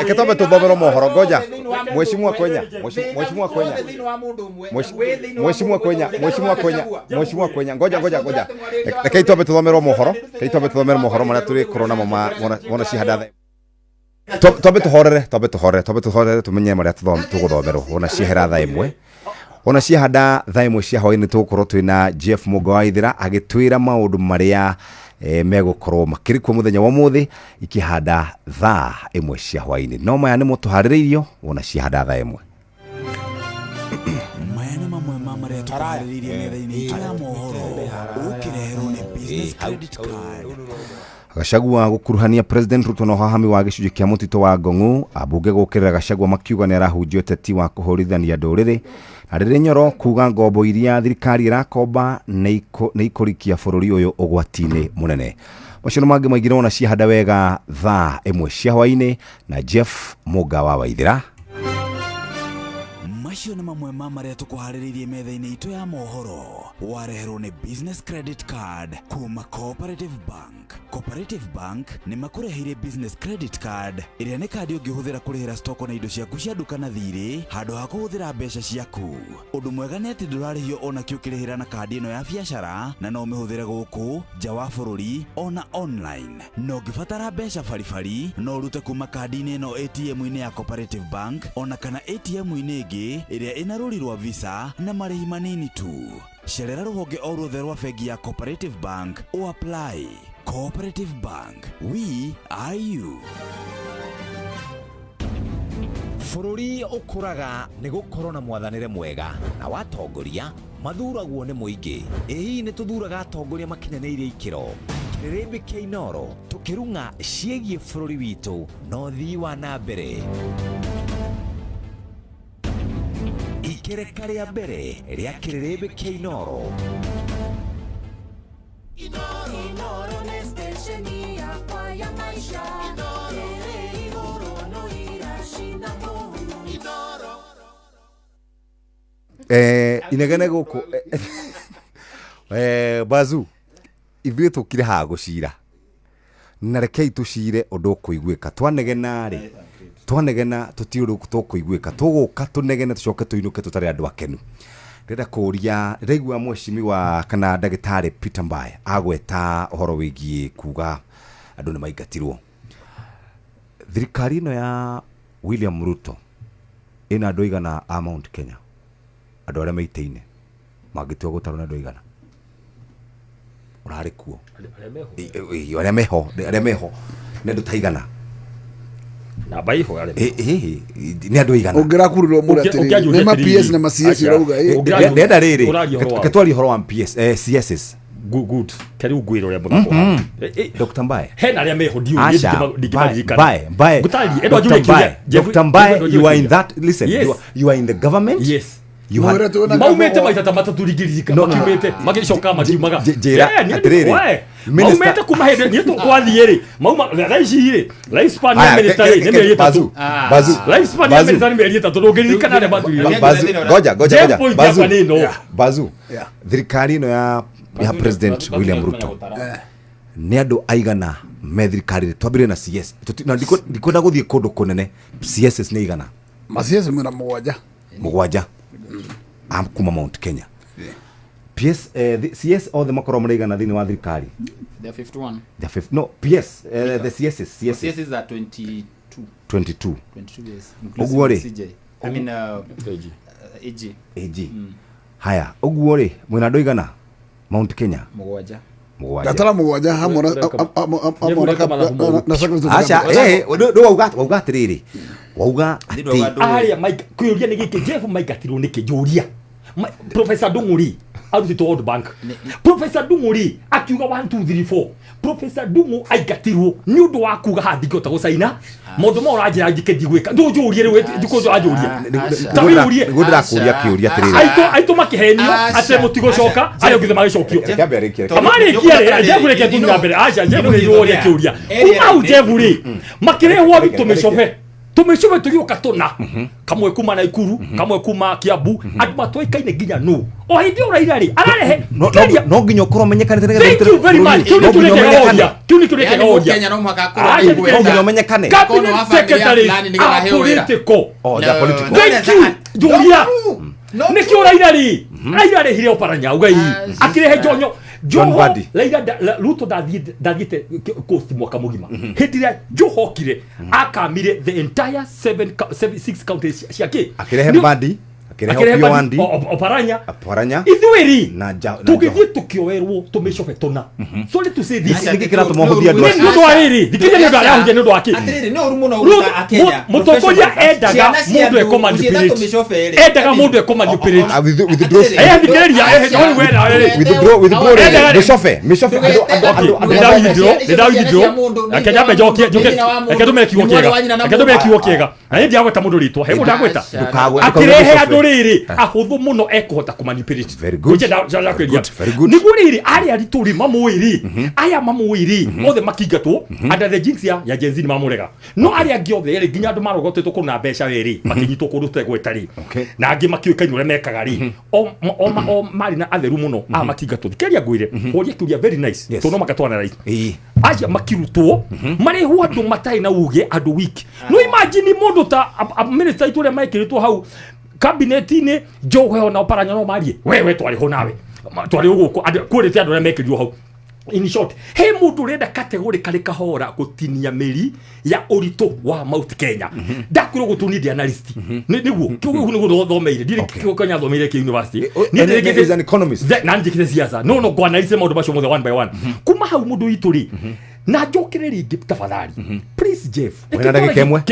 kitobe tuthomero mohoro ngoja mheshimiwa Kwenya ngoja kaitobe tuthomero mohoro maria turi corona mona cihanda tobe tuhorere tumenye maria tuguthomerwo ona cihera thaa imwe ona cihanda thaa imwe cia hwaini tugukorwo twina Jeff Mugawaithira agitwira maundu maria megukorwo makirikwo muthenya wa muthi ikihanda thaa imwe cia hwaini no maya ni mutuhaririirio ona cihanda thaa imwe mayana mamwe maria tuhaririirie metha-ini ya mohoro ukireherwo ni business credit card Gachagua gukuruhania President Ruto na hahami wa gicunji kia mutito wa Ng'ong'o abunge gukirira Gachagua makiuga ni arahunjio teti wa kuhorithania nduriri arire nyoro kuga ngombo iria thirikari irakomba na ikurikia bururi uyu ugwatini munene macio mangi maigire ona cihanda wega thaa imwe cia hwaini na Jeff Mugawaithira macio na mamwe maria tukuhaririirie metha-ini itu ya mohoro wareherwo ni business credit card kuma Cooperative Bank ni makureheire business credit card iria ni kadi ungihuthira kurihira stoko na indo ciaku cia duka na thiri handu ha kuhuthira mbeca ciaku undu mwega ni ati ndurarihio ona kiukirihira na kadi ino ya biashara na no mihuthire guku nja wa bururi ona online no ngibatara mbeca baribari no rute kuma kadi-ini ino ATM-ini ya Cooperative Bank ona kana ATM-ini ingi iria ina ruri rwa visa na marihi manini tu cerera ruhonge o ruothe rwa bengi ya Cooperative Bank o apply. Cooperative Bank, we are you. Bururi ukuraga ni gukorwo na mwathanire mwega na watongoria mathuragwo ni muingi hihi ni tuthuraga atongoria makinyanĩirie ikiro Kirĩrĩmbĩ kia Inooro tukirunga ciegie bururi witu no thii wa na mbere ikereka ria mbere ria Kirĩrĩmbĩ kia Inooro Inooro ni station yakwa ya maisha Iguru no irashinda muno Inooro inegene guku Bazu ithuĩ tukire ha gucira na rekei tucire undu kuiguika twanegena tuti undu tukuiguika tuguka tunegene tucoke tuinuke tutari andu akenu Reda kuria ndaigua mheshimiwa kana ndagitari Peter Mbae agweta uhoro wigie kuga andu ni maingatirwo thirikari no ya William Ruto ina andu igana a Mount Kenya andu aria maiteine magitwa gutarwo na andu igana urari kuo aria meho na andu taigana na baiho ale ni andu igana ongira kurirwo muratiri ni ma PS na ma CS rauga ndenda riri ketwari horo wa PS CSS good kari ugwiro ya muthako Dr. Mbae hena aria meho diu Mbae Dr. Mbae you are in that listen you are in the government yes maumete maitata matatu rigirika makimete magicoka makiumaga maumete kuma hende ni twathiire mauma raicire lifespan ya minister ni meri itatu lifespan ya minister ni meri itatu ndungirika na baturi goja bazu thirikari no ya president William Ruto ni andu aigana me thirikari twambire na CS na ndikwenda guthie kundu kunene CS ni igana CS mwena mugwanja am kuma Mount Kenya PS CS all the makoro mreigana thini wa thirikari they are 51 no PS the CS is at 22 yes oguo ri I mean AG haya oguo ri mwena ndoigana Mount Kenya mugwanja gatara mugwanja hamwe na secretary acha ndo wauga atiriri wauga ati aria Mike kuria ni giki Jeff Mike atirwo ni kijuria Professor Dunguri arutitwo World Bank Professor Dunguri akiuga 1 2 3 4 Professor Dungu aigatirwo ni undu wa kuga handiko ta gucaina mundu mo urajira ngike ndigwika ndujurie ri ndikojo ajuria tawiurie ngudira kuria kiuria atiriri aito makihenio ate mutigo coka ayo githe magicokio amari kiere Jeff reke tunya mbere acha Jeff ni uria kiuria kuma u Jeff ri makirehwo tumicofe tugioka tuna kamwe kuma na Ikuru kamwe kuma Kiambu andu matwaikaine nginya no o hindi uraira ri ararehe no nginya ukoro menyekane tene thank you very much kiuni tureke oria Kenya no makakoro no nginya menyekane cabinet secretary political thank you Julia niki uraira ri aira hire oparanya ugai akirehe jonyo Joho laida Ruto dathite coast mwaka mugima hitira Joho kire akamire the entire 6 counties ciake akirehe bandi akirehe Wandi oparanya ithwiri tugithie tukioerwo tumicofe tuna so let to say this nikikira tumohudia ndo ariri dikije ndo arahunje ndo aki atiriri no rumo no uruta akenya mutongoria endaga mundu ekomandipirate endaga mundu ekomandipirate withdraw dikiriria honi wera withdraw mishofe akenya jokie akadume kiwo kiega na ndi agweta mundu ritwa he mundu agweta akirehe andu riri ahuthu muno ekuhota kumanipulate very good niguo riri ari arituri mamuiri aya mamuiri othe makingatwo under the jinx ya Gen Z ni mamurega no ari angi othe ri nginya andu marogotetwo kuna mbeca weri makinyitwo kundu tegwetari na angi makiukaini ure mekaga ri o mari na atheru muno a makingatwo keria ngwire horia kiuria very nice to no makatwana right aja makirutwo mari hu andu matai na uge andu week no imagine mundu ta minister itore maikiritwo hau cabinet-ini Joho na oparanya no marie wewe twari ho nawe twari uguko kurite andu remekirio hau in short he mundu renda category kali kahora gutinia meri ya urito wa Mount Kenya ndakuro gutunidi analyst niguo kiugo niguo thomeire ndire kiugo kanya thomeire ki university ni is an economist na ndikire siasa no go analyze maundu macio mothe one by one kuma hau mundu ituri na njokere ringi tafadhali please Jeff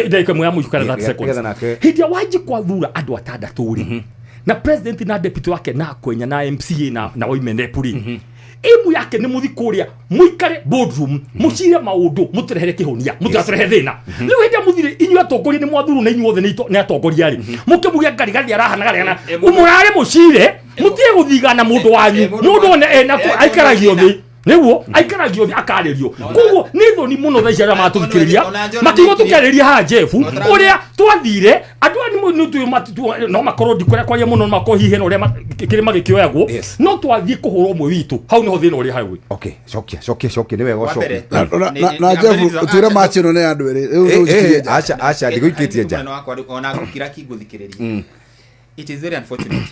ndakemwe ya muiku kana 30 seconds hindi waji kwa thura andu atandatu ri na president na deputy wake na kwenya na MCA na oimene puri imu yake ni muthi kuria muikare boardroom mucire maundu mutirehere kihonia mutirehere thina riu hindi muthire inyu atongoria ni mwathuru na inyu othe ni atongoria ri mukimugia ngari gathi arahana gariana umurare mucire mutie guthigana mundu wanyu mundu ena aikaragio thi niguo aikaragio thi akaririo kuguo ni thoni muno tha cia matuthikiria makigo tukariria ha Jeff uria twathire andu ani mutu matu no makoro ndikore kwaria muno makohihe no uria kirima gikioyagwo no twathie kuhurwo mwe witu hau niho thina uria hau okay cokia ni wega ucoke na Jeff twira match no ne andu eri acha ndiguikitie nja ona gukira kiguthikiriria it is very unfortunate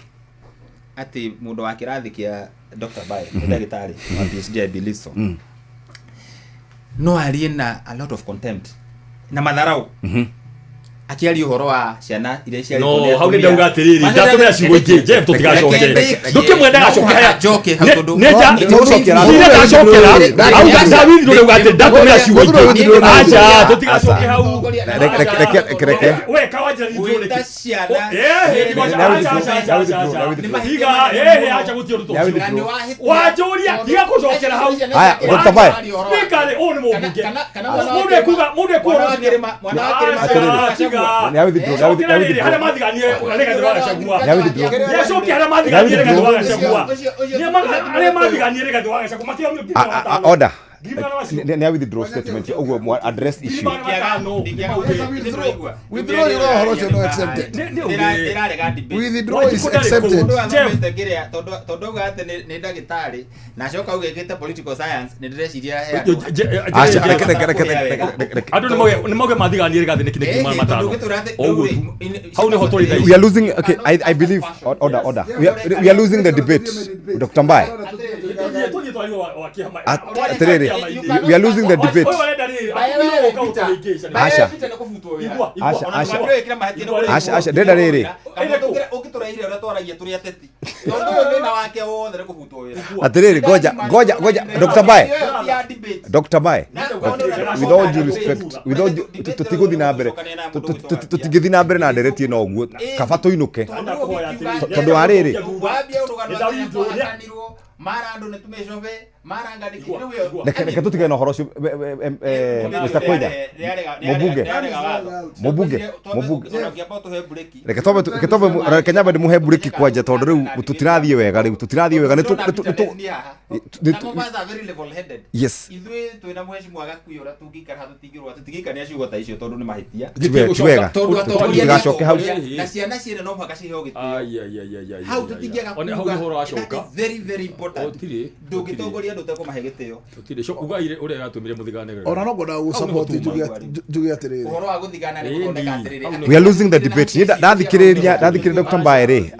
ati mundu wa kirathi kia Dr. Bae ndagitari wa PhD Biliso no aliena a lot of contempt na madharau akiari uhoro wa ciana iria ciari no hau ni ndauga atiriri ndatumira ciugo ingi Jeff tutigacoke ndukimwenda gacokera neja ndicokera auga David ndauga ati ndatumira ciugo ingi acha tutigacoke hau reke we kawajira ni ndore ciana acha gutio ruto wajuria tiga kucokera hau haya Dr. Bae nikale one mubunge munde kuga ni awi thitro hara mathiganie ukarega ndwara cagua ya coki hara mathiganie rega ndwara cagua ni hara mathiganie rega ndwara cagua makia order ni awi thitro statement ugo address issue withdraw your horo no accepted withdraw is accepted tondo gate ni ndagitari na coka ugekete political science ni ndreciria adu ni moge mathiganie rega thine kine kuma matano how ni hotori we are losing okay I believe order we are losing the debate Dr. Mbae we are losing the debate Asha deda riri ukituraire ura twaragia turi ateti tondo yo na wake wothe rekubutwo wira atiriri goja Dr. Bae with all due respect tutiguthi na mbere tutigithi na mbere na ndereti no guo kaba tuinuke tondu wa riri marando ne tumeshove maranga dikiriwe tutige no horocio Mr. Koida mubunge reke tobe Kenyaba ndi muhe bureki kwanja tondu riu tutirathie wega ni kwanza very level headed yes ithwe twina mheshimiwa agakuyora tungikara hatu tigirwa tutigikania ciugo ta icio tondu ni mahitia wega tugacoke hau na ciana ciene no mpaka ciheo gitio hau tutingiaga kuga very very important ndungitongoria ndu tekumahe gitio tutire cokuga ire uria gatumire muthigane ona no goda support jugi atiriri uhoro wa guthigana ni guthondeka atiriri we are losing the debate ndathikiriria Dr. Mbae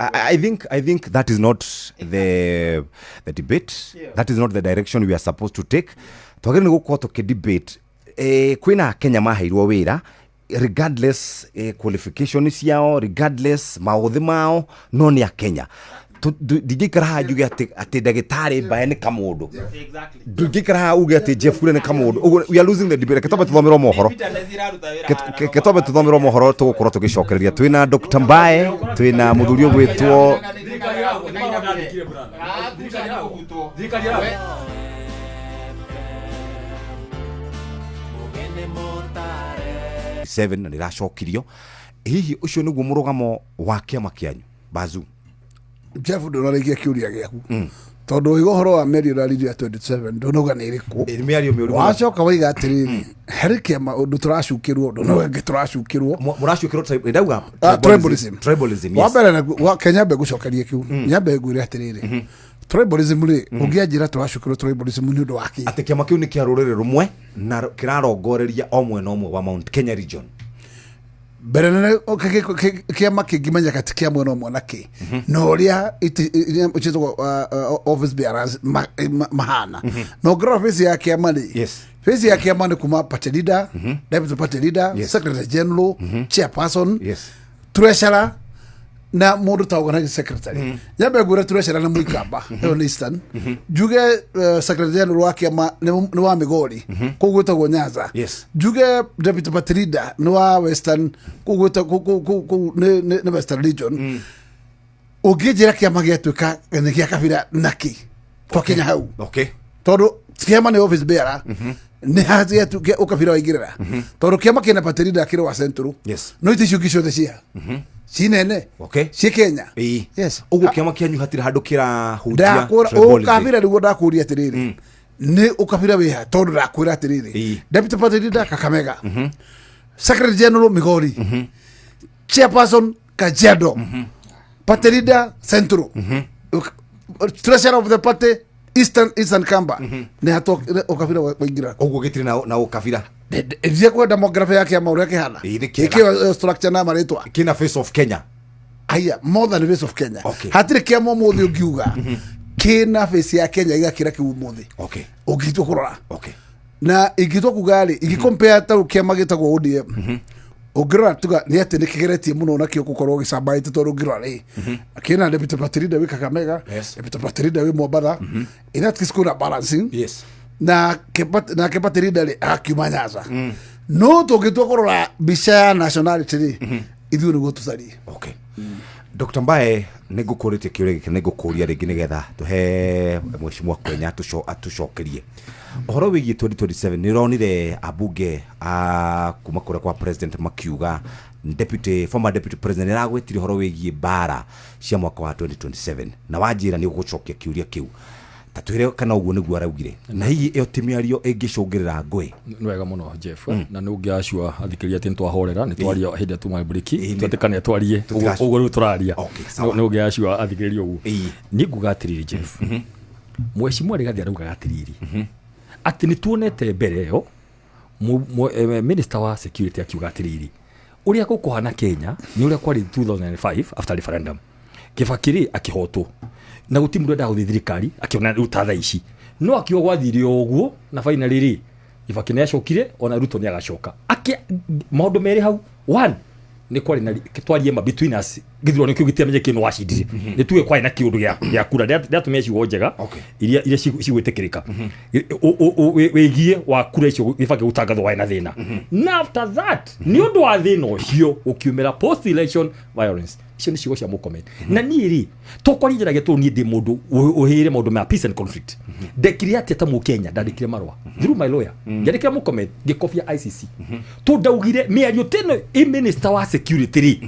I think that is not the debate that is not the direction we are supposed to take twagire ni gukorwo tukidebate kwina Kenya maheirwo wira regardless qualification ciao regardless mauthi mao no ni a Kenya ndingikara ha njuge ati ndagitari Mbae ni kamundu ndingikara uge ati Jeff Kure ni kamundu we are losing the debate ketobe tuthomirwo mohoro ketobe tuthomirwo mohoro tugukorwo tugicokereria twina Dr. Mbae twina muthuri gwitwo seven na niracokirio hihi ucio niguo murugamo wa kiama kianyu Bazu Jeff ndonarikia kiuria giaku tondu igohoro wa meri rariria 27 ndonoga ni iriku meri miuru wacoka waiga atiriri heri kiama undu turacukirwo ndonoga ngituracukirwo muracukirwo ndauga tribalism wa mbere wa Kenya be gucokeria kiu nyambe ngwire atiriri tribalism ri ungianjira turacukirwo tribalism ni undu waki ati kiama kiu ni kia ruriri rumwe na kirarongoreria omwe na omwe wa Mount Kenya region mbere nene kiama kingimenya kati kia mwena omwe naki no uria ititwo office bearers mahana no graph face ya kiama ri face ya kiama ni kuma party leader deputy party leader secretary general chairperson treasurer na mundu ta organizing secretary nyambe gura treasurer na muikamba on Eastern juge secretary general wa kiama ni wa Migori kugwetagwo Nyanza juge deputy party leader ni wa Western kugwetagwo ni Western region ugijira kiama giatuika ni gia kabira naki to Kenya hau tondu kiama ni office bearer ni hazi yetu ukabira waigirira tondu kiama kina party leader kiri wa Central no itishugisho the cia cinene ci Kenya uguo kiama kianyu hatire handu kira hutia ukabira niguo ndakuria atiriri ni ukabira wiha tondu ndakwira atiriri deputy party leader Kakamega secretary general Migori chairperson Kajiado party leader Central treasurer of the party Eastern Kamba ni hato ukabira waingira uguo gitire na ukabira ivye kwa demography yake ya maure yake hana ikiwa structure na maritwa kina face of Kenya aya more than the face of Kenya Okay. hatire kiamo muthi ungiuga kina face ya Kenya igakira kiu muthi Okay. ugitwa kurora Okay. na igitwa kugali igicompare ta kiama gitagwo ODM ongirora tuga ni ati ni kigeretie muno na kio gukorwo gicambaite tondu ngirora ri akina deputy patrida wi Kakamega deputy patrida wi Mombasa ina tiskura balancing Yes. na kepatrida ri akiuma Nyanza no tugitwa kurora bica ya nationality ri ithuĩ nĩguo tũtharie. Okay. Dr. Mbae nĩngũkũrĩtie kĩũria gĩkĩ nĩngũkũria rĩngĩ nĩgetha tũhe mheshimiwa Kwenya atucokerie ũhoro wĩgiĩ 2027 nĩronire abunge kuma kũrĩa kwa president makiuga former deputy president nĩragwĩtire ũhoro wĩgiĩ mbara cia mwaka wa 2027 na wanjĩra nĩ ũgũcokia kĩũria kĩu tatwire kana uguo niguo araugire na hihi iyo timiario ingicungirira ngui ni wega muno Jeff na ni ungiacua athikiria ati ntwahorera ni twaria hindi tu breaki twatikane twarie uguo ri turaria ni ungiacua athikiria uguo ni nguga atiriri Jeff mheshimiwa Rigathi arauga atiriri ati ni tuonete mbere yo minister wa security akiuga atiriri uria gukuhana Kenya ni uria kwari 2005 after referendum Kibakiri akihotwo na gutimu ndenda guthi thirikari akiona ruta tha ici no akio gwathire uguo na finally ri Kibaki ni acokire ona Ruto ni agacoka maundu meri hau one ni kwari na kitwarie ma between us githiro nikio gitiamenye kinu wacindire ni tuwe kwai na kiundu gya kura ndatumia ciugo njega iria cigwitikirika wegie wa kura icio Kibaki gutangathwo wa na thina na after that ni undu wa thina ucio ukiumira post election violence icio ni ciugo cia mukomenti na niri tokori njira getu ni ndi mundu uhire maundu ma peace and conflict ndekire ati ta mu Kenya ndandikire marwa through my lawyer ndekire mukomenti ngikofia ICC tu ndaugire miario teno minister wa security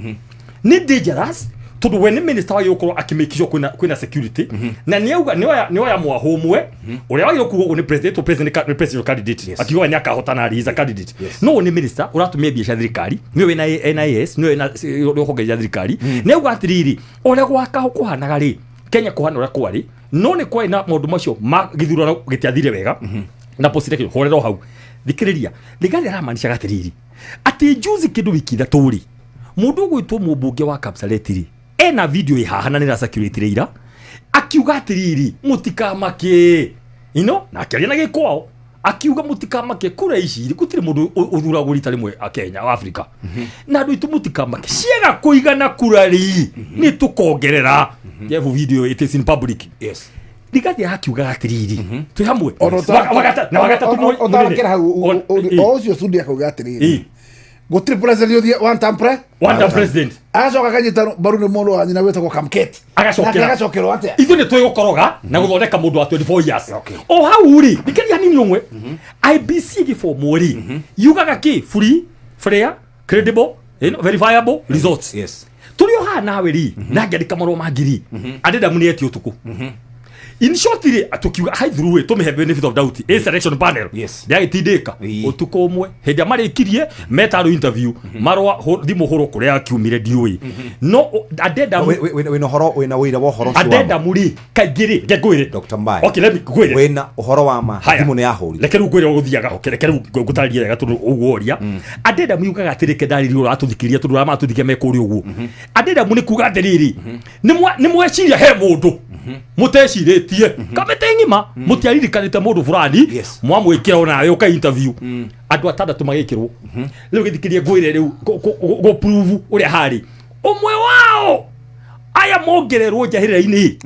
ni dangerous tondu we ni minister wa yoko akimekisho kwina security na niauga niya mwahomwe uria wa yoko ni president candidate akiwa ni akahotana riza candidate no ni minister uratumia biacara thirikari niwe na NIS niwe na rohogeja thirikari niauga atiriri uria gwaka kuhanaga ri Kenya kuhana uria kwari no ni kwa ina maundu macio magithurana gitiathire wega na posire kio horero hau thikiriria Rigathi aramaanisha atiriri ati juzi kindu wiki thaturi mundu gwitwo mumbunge wa Kapsaret ri ena video ihahana nira security reira akiuga atiriri mutikamake na akiaria na gikwao akiuga mutikamake kura ici gutire mundu uthuragwo rita rimwe Kenya wa Africa na andu itu mutikamake ciega kuigana kura ri ni tukongerera yevu video it is in public Rigathi akiuga atiriri tu hamwe wagata tu otarakera hau ocio sundi akuga atiriri gutire president one time president acoka kanyita baru ni mundu anyina wetagwo Kamket agacokera ate ithu ni twigukoroga na guthondeka mundu wa 24 years o hau ri dikari hanini umwe IBC gifomu ri yugaga ki free fair credible verifiable results tulio ha nawe ri na ngiandika marwa magiri adeda muni eti utuku in short ri atukiuga high through to me have benefit of doubt a selection panel ndagitindika utuko umwe hindi amarikirie metaro interview marwa thimo horo kuria akiumire dioi no adeda we no horo we na wira wo horo adeda muri kagiri ngegwire Dr. Mbae okay let me gwire we na horo wa ma thimo ne yahuri lekeru gwire guthiaga lekeru gutaria wega tundu uguoria adeda muyugaga atirike dariri ura atuthikiria tundu ama atuthikia mekuri uguo adeda muri kuga atiriri ni mweciria he mundu muteciretie kamete ngima mutiaririkanite mundu fulani mwamwikira ona uka interview andu atandatu magikirwo riu githikirie gwire riu go prove uria hari umwe wao aya mongererwo njahirira-ini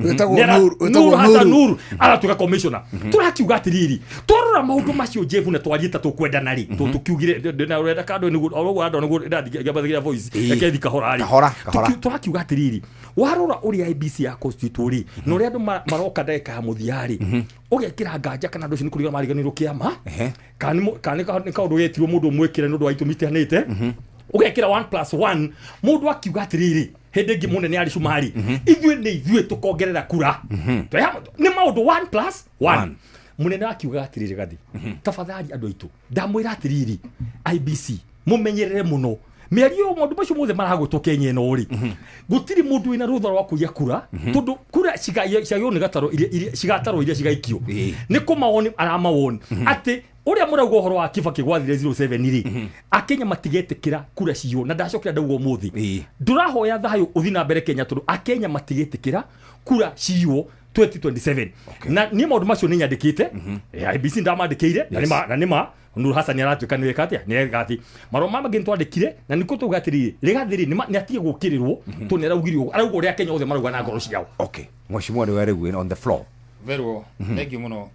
Nuru Hassan Nuru aratuka commissioner turakiuga atiriri twarora maundu macio Jeff na twarieta tukwendana ri tukiugire na urenda kando ni orugo ando ni ndathikira voice yakethi kahora turakiuga atiriri warora uri IBC ya constitutori no ri andu maroka ndeka ha muthiari ugekira nganja kana ndu ni kuriga mariganirwo kiama kani kaundu yetirwo mundu mwekire ndu wa itumite hanite ugekira 1+1 mundu akiuga atiriri hende ngi munene ari cumari ithuĩ tukongerera kura ni maundu 1+1 munene akiuga atiriri Rigathi tafadhali andu aitu ndamwira atiriri IBC mumenyerere muno miario mundu macio mothe maragwitwo Kenya ino ri gutiri mundu wina rutha rwa kuya kura tondu kura cigayo ni gataro iria cigataro iria cigaikio ni kumawoni aramawoni ati uria murauga horo wa Kibaki gwathire 07 ri akenya matigetikira kura cio na ndacokira ndauga umuthi ndurahoya thayo uthi na mbere Kenya tondu akenya matigetikira kura cio 2027 na ni maundu macio ni nyandikite IBC ndamandikire na nima Nur Hassan aratuika ni wekate ni gati maroma magi ntwandikire na niko tugatiri rigathiri ni atige gukirirwo tuneraugirwo arauga uria Kenya othe marauga na ngoro ciao. Okay, mheshimiwa ni wewe on the floor. Very well. Thank you muno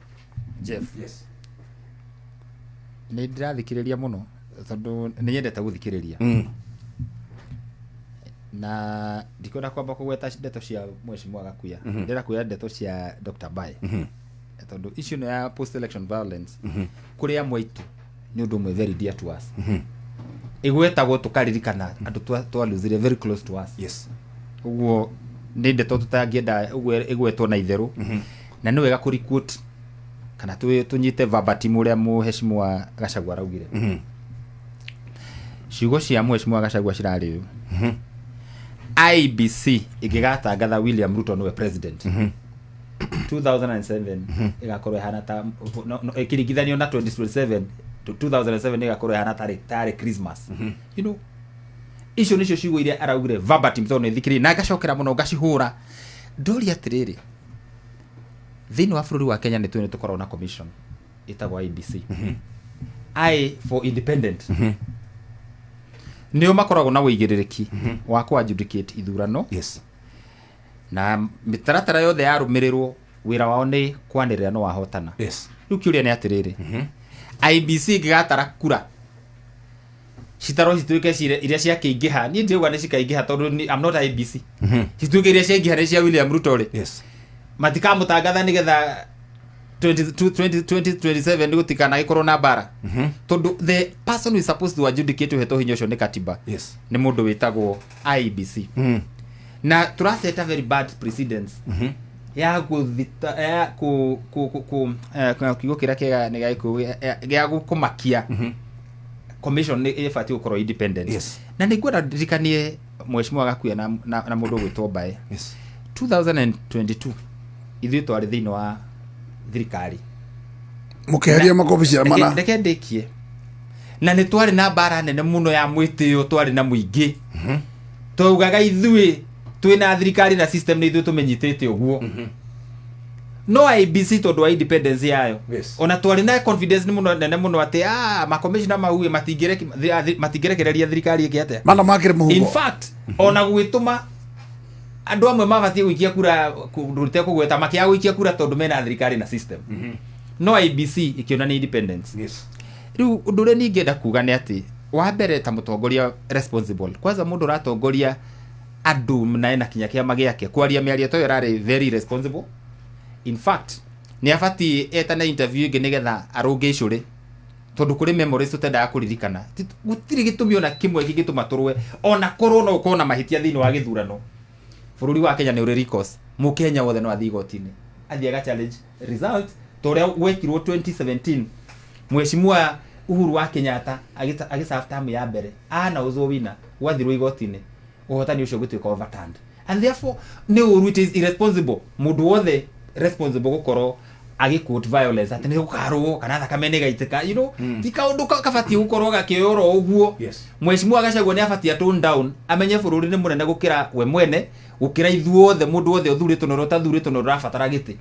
Jeff. Yes. Ni ndirathikiriria muno tondu ni nyendete guthikiriria na ndikwenda kwamba kugweta ndeto cia mheshimiwa Gakuya ndirakuya ndeto cia Dr. Bae tondu issue ya post election violence kuri amwe itu ni undu mwe very dear to us igwetagwo tukaririkana andu twaluzire very close to us. Yes. Uguo ni ndeto tutangienda igwetwo na itheru na ni wega kuri quote kana tunyite verbatim uria mheshimiwa Gachagua raugire ciugo cia mheshimiwa Gachagua cirari IBC igigatangatha William Ruto niwe president 2007 igakorwo hana ta ikiringithanio na 2027 2007 igakorwo hana tare Christmas you know icio nicio ciugo iria araugire verbatim tondu thikiri na ngacokera muno ngacihura ndori atiriri thini wa bururi wa Kenya ni tukorwo na commission itagwa IBC I for independent nio makoragwo na wĩigĩrĩrĩki wa ku adjudicate ithurano. Yes. Na mitaratara yothe yarumirirwo wira wao ni kwanirira no wahotana. Yes. Riu kiuria ni atiriri IBC gigatara kura citaro cituike iria cia kiingiha ni ndiuga ni cikaingiha tondu I'm not IBC cituike iria cia ingiha ni cia William Ruto ri. Yes. Matikamutangatha nigetha 2027 gutikana gikorwo na bara tondu the person who is supposed to adjudicate heto hinyo cio ni katiba. Yes. Ni mundu witagwo IBC na turaseta very bad precedents ya guthita ya ku kigo kira kega ni gya gukumakia commission ni ifati ukorwo independent. Yes. Na ni kwenda dirikanie mheshimiwa Gakuya na mundu gwitwo Bae. Yes. 2022 ithuĩ twarĩ thĩinĩ wa thirikari mukeheria makobi cia mana ndeke ndikie na nĩ twarĩ na mbara nene mũno ya mwĩtĩo twarĩ na mũingĩ twaugaga ithuĩ twĩna thirikari na system nĩ ithuĩ tũmenyitĩte ũguo no IBC tondu wa independence yayo. Yes. Ona twarĩ na confidence ni mũno nene mũno atĩ ma commissioner mau matingĩrekereria thirikari ĩkĩate mana makire muhuko. In fact ona gwĩtũma andu amwe mabatie guikia kura ndurite kugweta makia guikia kura tondu mena thirikari na system no IBC ikiona ni independence. Yes. Riu ndure ningenda kuga ni ati wa mbere ta mutongoria responsible kwanza mundu ratongoria andu na kinya kia magiake kwaria miario to yarari very responsible. In fact ni abati etana interview ingi nigetha arunge icuri tondu kuri memories tutenda kuririkana gutiri gitumi ona kimwe gigituma turwe ona korwo no ukona mahitia thini wa githurano bururi wa Kenya ni uri recourse mu Kenya wothe no athi gotini athiaga challenge results toria gwekirwo 2017 mheshimiwa Uhuru wa Kenyatta agiserve term ya mbere ana uzo wina wathirwo igotini uhotani ucio gutwika overturned and therefore ni uru it is irresponsible mundu wothe responsible gukoro agikut violence atene gukarwo kana thakame ni gaitika you know tika undu kabati gukorwo gakiyoro uguo. Yes. Mheshimiwa Gachagua ni abati tone down amenye bururi ni munene gukira we mwene gukira ithuothe mundu wothe uthuritwo no rotathuritwo no rafatara giti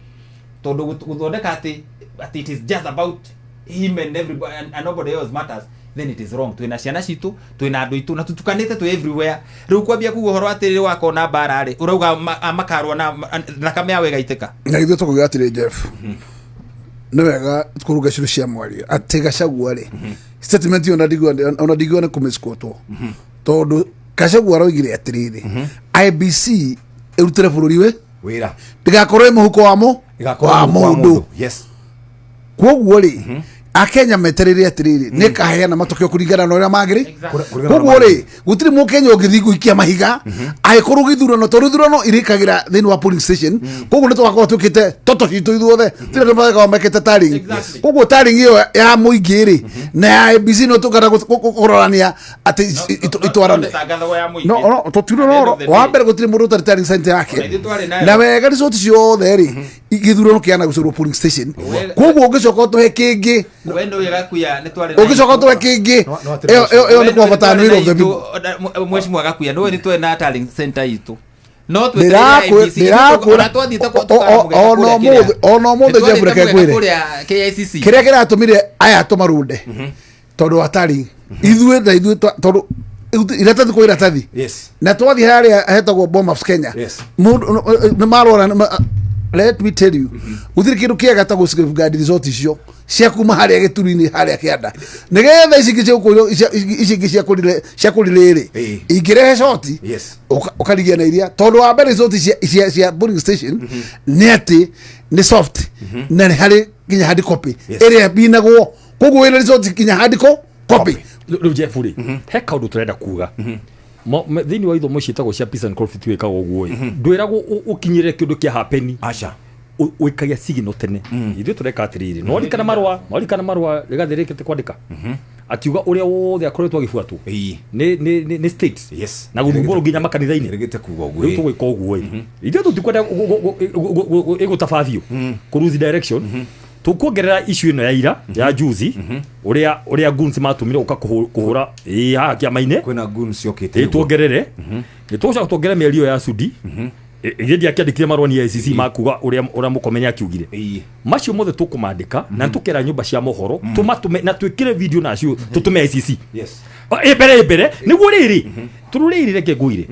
tondu guthondeka ati it is just about him and everybody and nobody else matters then it is wrong. Twina ciana citu twina andu itu na tutukanite tu everywhere riu kwambia kugo horo atiri wako na bara ri urauga makarwa na thakame yawe gaitika na ithuĩ tũkauga atĩrĩ Jeff nĩ wega kũruga ciũria cia mwario atĩ Gachagua rĩ statement ona ndigua nĩ kũmĩcikotwo tondũ Gachagua aroigire atĩrĩrĩ IBC ĩrutĩre bũrũri we wĩra ndĩgakorwo ĩ mũhuko wa mũndũ. Yes. Koguo rĩ akenya metereire atiriri ne kaheana matokeo kuringana na uria magiri koguo ri gutiri mukenya ungithi guikia mahiga aikuru githurano to githurano irikagira thini wa polling station koguo nito wakwa tukite toto citu ithuothe tire mbaga mekete taring koguo taring iyo ya muingi ri na IBC no tukara gukorania ati itwarane no to tiro no wa mbere gutiri mundu tari taring center yake na wega resort ciothe ri igithurano kiana gucurwo polling station koguo ngicoka tuhe kingi wendo yagakuya ni tware ugicoka tuhe kingi yo ni kwa batano iro the mheshimiwa gakuya no ni twe na tallying center itu no twe ono muthe Jeff reke kwire KICC kiria kiratumire aya tumarunde tondu atari ithuĩ tondu iratathi kwa iratathi na twathi haria hetagwo Bomb of Kenya nĩ marora. Let me tell you, uthiri kindu kiega ta go safeguard resort icio cia kuma haria gituri-ini haria kianda nigetha ici cia kuririri ingirehe short ukarigia na iria tondu wa mbere resort cia polling station ni ati ni soft na ni hari kinya hard copy iria binagwo koguo ina resort kinya hard copy riu Jeff ri he kaundu turenda kuga thini wa ithomo ciĩtagwo cia peace and conflict wĩkagwo guo ndwĩragwo ũkinyĩre kĩndũ kĩa hapeni aca wĩkagia signal tene ithuĩ tũreka atĩrĩrĩ norikana marũa rĩgathĩrĩkĩte kwandĩka akiuga ũrĩa wothe akoretwo agĩbuatwo nĩ states na gũthumbũrwo nginya makanitha-inĩ rĩu tũgwĩka ũguo ithuĩ tũtikwenda ĩgũtabathio kũruthi direction tukuongerera issue ino ya ira ya juzi uria guns matumire uka kuhura haha kiama-inĩ kwina guns yokite tuongerere nitucoka tuongerere mĩario ya Sudi ĩrĩa akĩandĩkire marũa ni ICC makuga uria mukomenya akiugire macio mothe tukumandĩka na tukera nyumba cia mohoro tumatume na twĩkire video nacio tutume ICC mbere niguo rĩrĩ turũrĩrĩ reke ngũire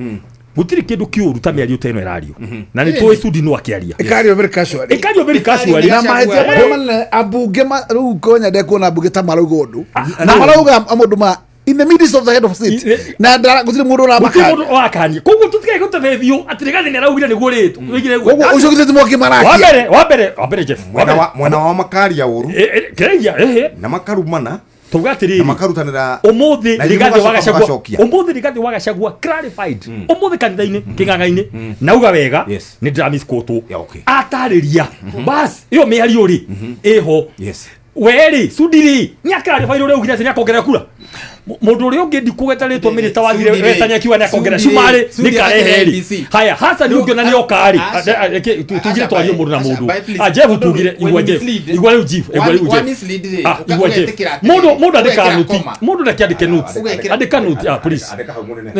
gutiri kindu kiuru ta mĩario ta ĩno ĩrario na nĩ tũĩ Sudi no akiaria ikario very casual na mahete abunge rĩu konya ndekuona abunge ta marauga ũndũ na marauga mũndũ ma in the midst of the head of state na gutiri mũndũ ũrakania koguo tũtige gũtebethio atĩ Rigathĩ nĩ araugire nĩguo rĩtũ koguo ũcio githĩ timoki marakia wa mbere Jeff mwena wa makaria ũru na makarumana tugatiriri makarutanira umuthi Rigathĩ wa Gachagua clarified umuthi kanitha-inĩ kĩng'ang'a-inĩ nauga wega nĩ dramis kũtũ atariria bas iyo mĩario ri iho weri Sudi ni akarifai ro ugire atĩ nĩakongerera kura mundu uri ungi ndikugeta ritwa minister wa thire wetanya kiwa nĩakongerera cumari nikareheri haya hasa ni ungiona ni okari tugire twario mundu na mundu Jeff tugire igwa Jeff mundu andika notes andika notes please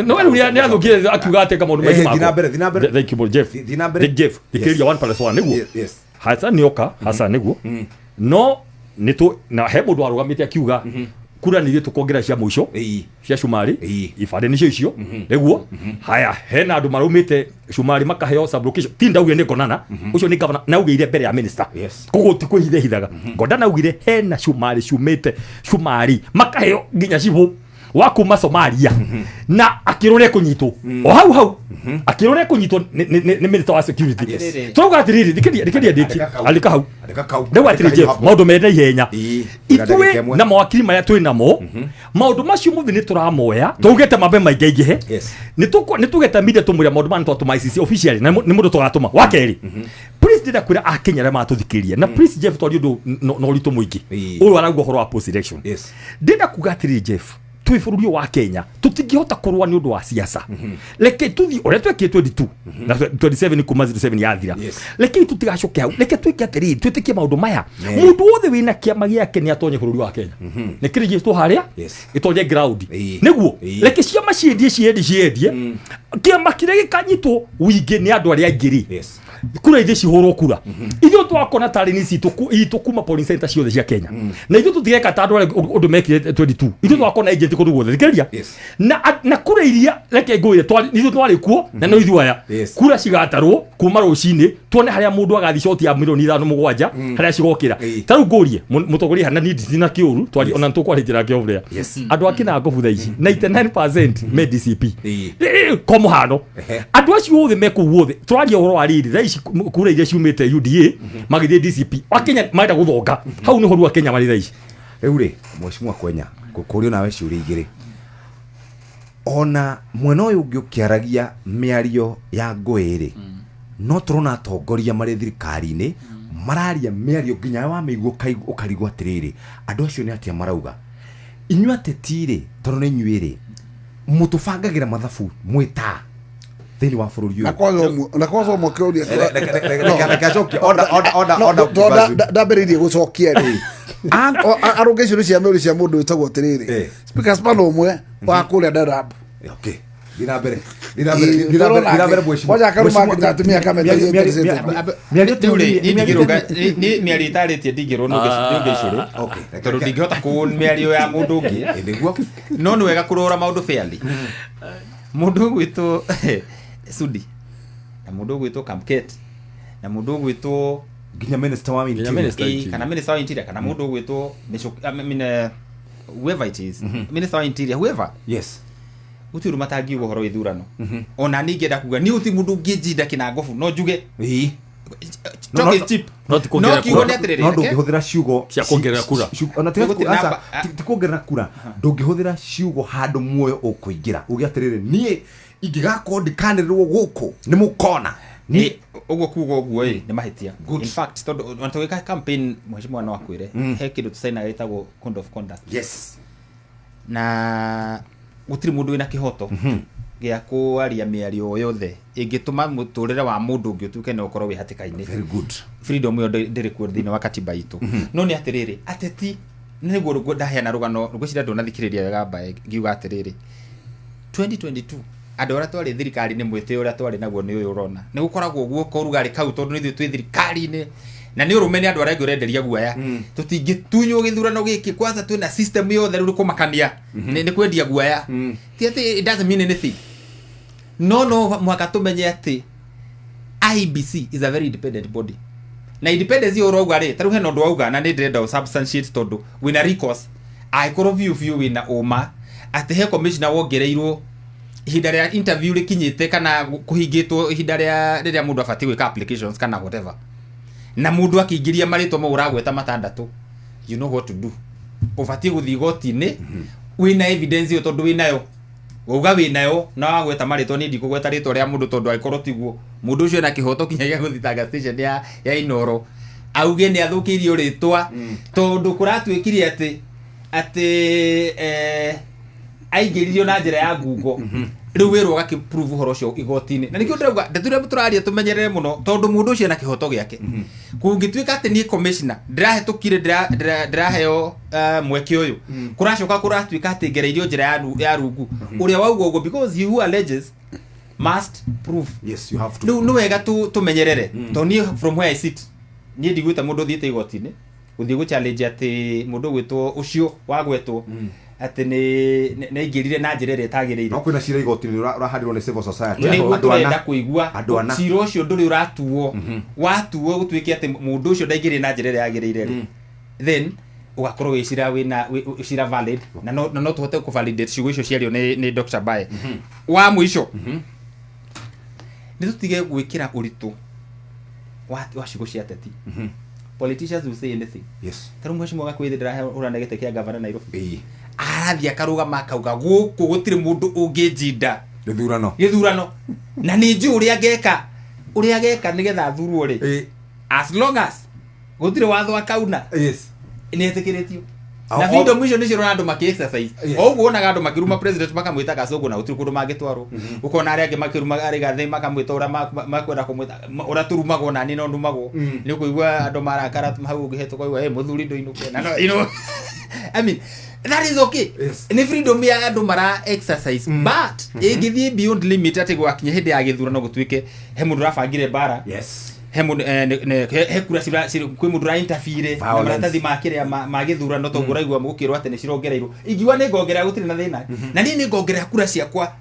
no wewe ni athugire akiuga ateka mundu maji mako thank you Jeff dikiria 1+1 niguo hasa ni oka hasa niguo no nito na he mundu arugamite akiuga kura nĩ tukongerera cia mũico cia cumari ibande nĩcio icio nĩguo haya hena andũ marumĩte cumari makaheo sublocation tindauge nĩ Ngonana ũcio nĩ governor naugire mbere ya minister koguo ti kwĩhithahithaga Ngonana augire hena cumari ciumĩte cumari makaheo nginya cibu wa kuma Somalia na akirone kunyitwo o hau akirone kunyitwo ni minister wa security tuga atiriri dikeria deki alika hau ndewa atiri Jeff maundu menda ihenya itwe na mawakili maya twi namo maundu macio muthi ni turamoya tugete mabe maingihe ni tugeta media tumuria maundu man twatuma ICC officially na ni mundu tugatuma wakeri police ndida kwira akinyara matuthikiria na police Jeff twari undu no rito muingi uyu arauga horo wa post election ndida kugatiri Jeff twi bururi wa Kenya tutingihota kurwa ni undu wa siasa leke tuthi ore tweke 22 na 27 kuma 07 yathira leke tutigacoke hau leke twike atiri twitikie maundu maya mundu wothe wina kiama giake ni atonye bururi wa Kenya ni kirije sto haria itonye ground niguo leke ciama ciendie kiama kire gikanyitwo wingi ni andu aria ngiri kura ithe cihurwo kura ithu twakona tari ni citu kuma polling center ciothe cia Kenya na ithu tutigeka tandu undu mekire 22 ithu twakona agent kundu guothe thikeria na kura iria reke ngwire ithu twari kuo na no ithu aya kura cigatarwo kuma rucini tuone haria mundu agathi short ya milioni 5-7 haria cigokira taru ngurie mutongoria hana ni dina kiuru twari ona tukwaritira kiovrea andu akina ngobutha ici 99% me DCP komo hano andu acio othe meku wothe twari horo wa riri ici kura iria ciumite UDA magithie DCP akenya maenda guthonga hau ni horu akenya mari ici riu ri mheshimiwa Kwenya kukurio nawe ciuri igiri ona mwena uyu ungi ukiaragia miario ya ngwiri no turona atongoria mari thirikari-ini mararia miario nginya wa meigwo ukarigwo atiriri andu acio ni atia marauga inyuĩ atetire tondu ni inyuĩ mutubangagira mathabu mwita thĩinĩ wa bũrũri ũyũ na kwazo mokeuria order ndambĩrĩirie gũcokia rĩ arũnge icio nĩ cia mĩũri cia mũndũ wĩtagwo atĩrĩrĩ speaker span ũmwe wa kũrĩa Darab. Okay. Dina mbere moja karuma nginya kamenya miari itarĩtie ndingĩrwo nĩ icũrũ tondũ ndingĩhota kũũn mĩario ya mũndũ ũngĩ nĩguo no nĩ wega kũrora maũndũ fairly. Mũndũ ũgwĩtwo Sudi na mũndũ ũgwĩtwo Kamket na mũndũ ũgwĩtwo nginya minister wa interior kana minister wa interior kana mũndũ ũgwĩtwo whoever it is minister wa interior whoever yes utiru matangi ũhoro wa ithurano ona ningĩenda kuga ni uti mũndũ ũngĩnjinda kĩnangobu no njuge no ndũngĩhũthĩra ciugo cia kuongerera kura ona ti kuongerera kura ndũngĩhũthĩra ciugo handũ muoyo ũkũingĩra uge atĩrĩrĩ niĩ ingĩgakorwo ndikanĩrĩrwo gũkũ nĩ mũkona ni ũguo kuga ũguo nĩ mahĩtia. In fact tondũ tũgĩka campaign mheshimiwa no akwĩre he kĩndũ tũsaina gĩtagwo code of conduct. Yes. Na gũtirĩ mũndũ wĩna kĩhoto gĩa kũaria mĩario yothe ĩngĩtũma mũtũrĩre wa mũndũ ũngĩ ũtuĩke no ũkorwo wĩ hatĩka-inĩ. Very good. Freedom yo ndĩrĩ kuo thĩinĩ wa katiba itũ. No nĩ atĩrĩrĩ ateti nĩguo ndaheana rũgano rũgũcira ndũnathikĩrĩria wega mbae ngiuga atĩrĩrĩ 2022 andũ arĩa twarĩ thirikari-inĩ mwĩtĩo ũrĩa twarĩ naguo nĩ ũyũ ũrona nĩ gũkoragwo guoko rugarĩ kau tondũ nĩ ithuĩ twĩ thirikari-inĩ na nĩ ũrũmene andũ arĩa ũrenderia guaya tũtingĩtunywo gĩthurano gĩkĩ kwanza twĩna system yothe rĩu kũmakania nĩ kwendia guaya ti atĩ it doesn't mean anything no mwaka tũmenye atĩ IEBC is a very independent body na independence yo urauga rĩ tarũ hena ũndũ wauga na nĩ ndĩrenda substantiate tondũ wĩna recourse aikoro view wĩna ũma atĩ he commissioner wongereirwo ihinda rĩa interview rĩkinyĩte kana kũhingĩtwo ihinda rĩrĩa mũndũ abatie gwĩka applications kana whatever na mũndũ akĩingĩria marĩtwa mau ũragweta matandatũ you know what to do ubatie gũthiĩ igoti-inĩ wĩna evidence yo tondũ wĩnayo uga wĩnayo na wagweta marĩtwa nĩ ndikũgweta rĩtwa rĩa mũndũ tondũ aikorwo tiguo mũndũ ũcio ena kĩhoto kinyagia gũthitanga station ya Inoro auge nĩ athũkĩirio rĩtwa tondũ kũratuĩkire atĩ aingĩririo na njĩra ya ngungo rĩu wĩrwo gakĩprove ũhoro ũcio igoti-inĩ na nĩkĩo ndĩrauga ndetura tũraria tũmenyerere mũno tondũ mũndũ ũcio ena kĩhoto gĩake kũngĩtuĩka atĩ niĩ commissioner ndĩrahetũkire ndĩraheo mweke ũyũ kũracoka kũratuĩka atĩ ngereirio njĩra ya rungu ũrĩa wauga ũguo because you who alleges must prove. Yes, you have to. Nĩ wega tũmenyerere tondũ niĩ from where I sit niĩ ndigwĩta mũndũ thiĩte igoti-inĩ gũthiĩ gũ-challenge atĩ mũndũ gwĩtwo ũcio wagwetwo atĩ nĩ aingĩrire na njĩra ĩrĩa ĩtagĩrĩire. No kwĩna cira igoti-inĩ ũraharĩrwo nĩ civil society. Nĩguo tũrenda kũigua cira ũcio ndũrĩ ũratuo watuo gũtuĩke atĩ mũndũ ũcio ndaingĩrire na njĩra ĩrĩa yagĩrĩire then ugakorwo wĩcira wĩna cira valid na no tũhote kũvalidate ciugo icio ciario nĩ Dr. Bae wa mũico nĩ tũtige gwĩkĩra ũritũ wa ciugo cia ateti. Politicians will say anything. Yes. Tarũ mheshimiwa gakwĩthĩ ndĩrahũra na gĩtĩ kĩa governor Nairobi arathiĩ akarũgama akauga gũkũ gũtirĩ mũndũ ũngĩnjinda gĩthurano na nĩ njũĩ ũrĩa geka nĩgetha athurwo rĩ as long as gũtirĩ watho akauna nĩ etĩkĩrĩtio na freedom icio nĩcio andũ makĩ-exercise o ũguo onaga andũ makĩruma president makamwĩta Gachagua na gũtirĩ kũndũ mangĩtwarwo ũkona arĩa angĩ makĩruma arĩ Gathĩ makamwĩta ũrĩa makwenda kũmwĩta ũrĩa turumagwo na niĩ no ndumagwo nĩ ũkũigua andũ marakara hau ũngĩhetũka uga mũthuri ndũinũke na you know I mean that is okay. Ni freedom ya andũ mara exercise but ĩngĩthiĩ beyond limit atĩ gwakinya hĩndĩ ya gĩthurano gũtuĩke he mũndũ ũrabangire bara he mũndũ he kura kwĩ mũndũ ũra interfere na maratathi makĩrĩa ma gĩthurano tondũ ũraigua gũkĩrwo atĩ nĩ cirongereirwo ingiuga nĩ ngongerera gũtirĩ na thĩna na niĩ nĩ ngongerera kura ciakwa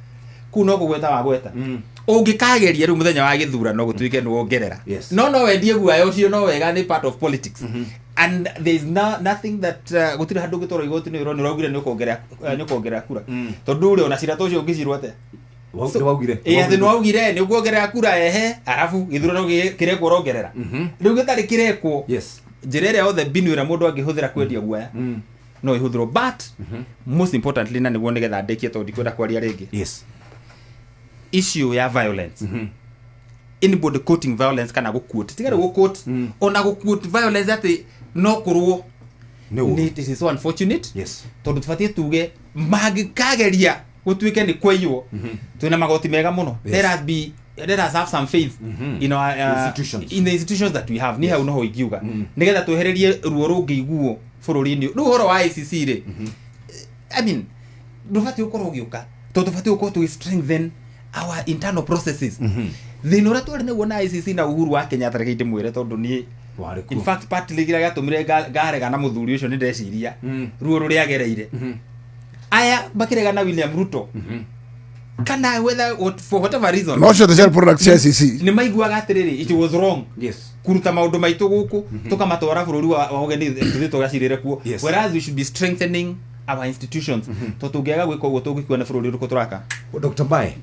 kuu no gũgweta wagweta ũngĩkageria rĩu mũthenya wa gĩthurano gũtuĩke nĩ wongerera no wendie guaya ũcio no wega nĩ part of politics and there is nothing that gũtirĩ handũ ũngĩtwarwo igoti-inĩ ũraugire nĩ ũkongerera kura tondũ ũrĩa ona cira ta ũcio ũngĩcirwo atĩa atĩ nĩ waugire nĩ ũkuongerera kura arabu gĩthurano kĩrekwo ũrongerera rĩu gĩtarĩ kĩrekwo njĩra ĩrĩa yothe mbinu ĩrĩa mũndũ angĩhũthĩra kwendia guaya no ihũthĩrwo but most importantly na nĩguo nĩgetha ndĩkie tondũ ndikwenda kwaria rĩngĩ issue ya violence anybody quoting violence kana gũquote tigare gũquote ona gũquote violence atĩ no kũrwo it is so unfortunate tondũ tũbatie tuge mangĩkageria gutuike ni kwaiywo twina magoti mega muno let us have some faith in our in the institutions that we have ni hau no ho ingiuga nigetha twehererie ruo rungiiguo bururi-ini ru horo wa ICC ri I mean ndubati ukorwo giuka tubati ukorwo to strengthen our internal processes thina uria twari naguo na ICC na Uhuru wa Kenyatta reke ndimwire tondu ni in fact partly gira gatumire garega na muthuri ucio ni ndeciria ruo ruri agereire aya bakirega na William Ruto kana whether for whatever reason no sure the shell product ICC ni maiguaga atiriri it was wrong kuruta maundu maitu guku tukamatwara bururi wa ugeni tuthito gacirire kuo whereas we should be strengthening our institutions to tungiaga gwika uguo tungikuwa na bururi ruko turaka Dr. Mbae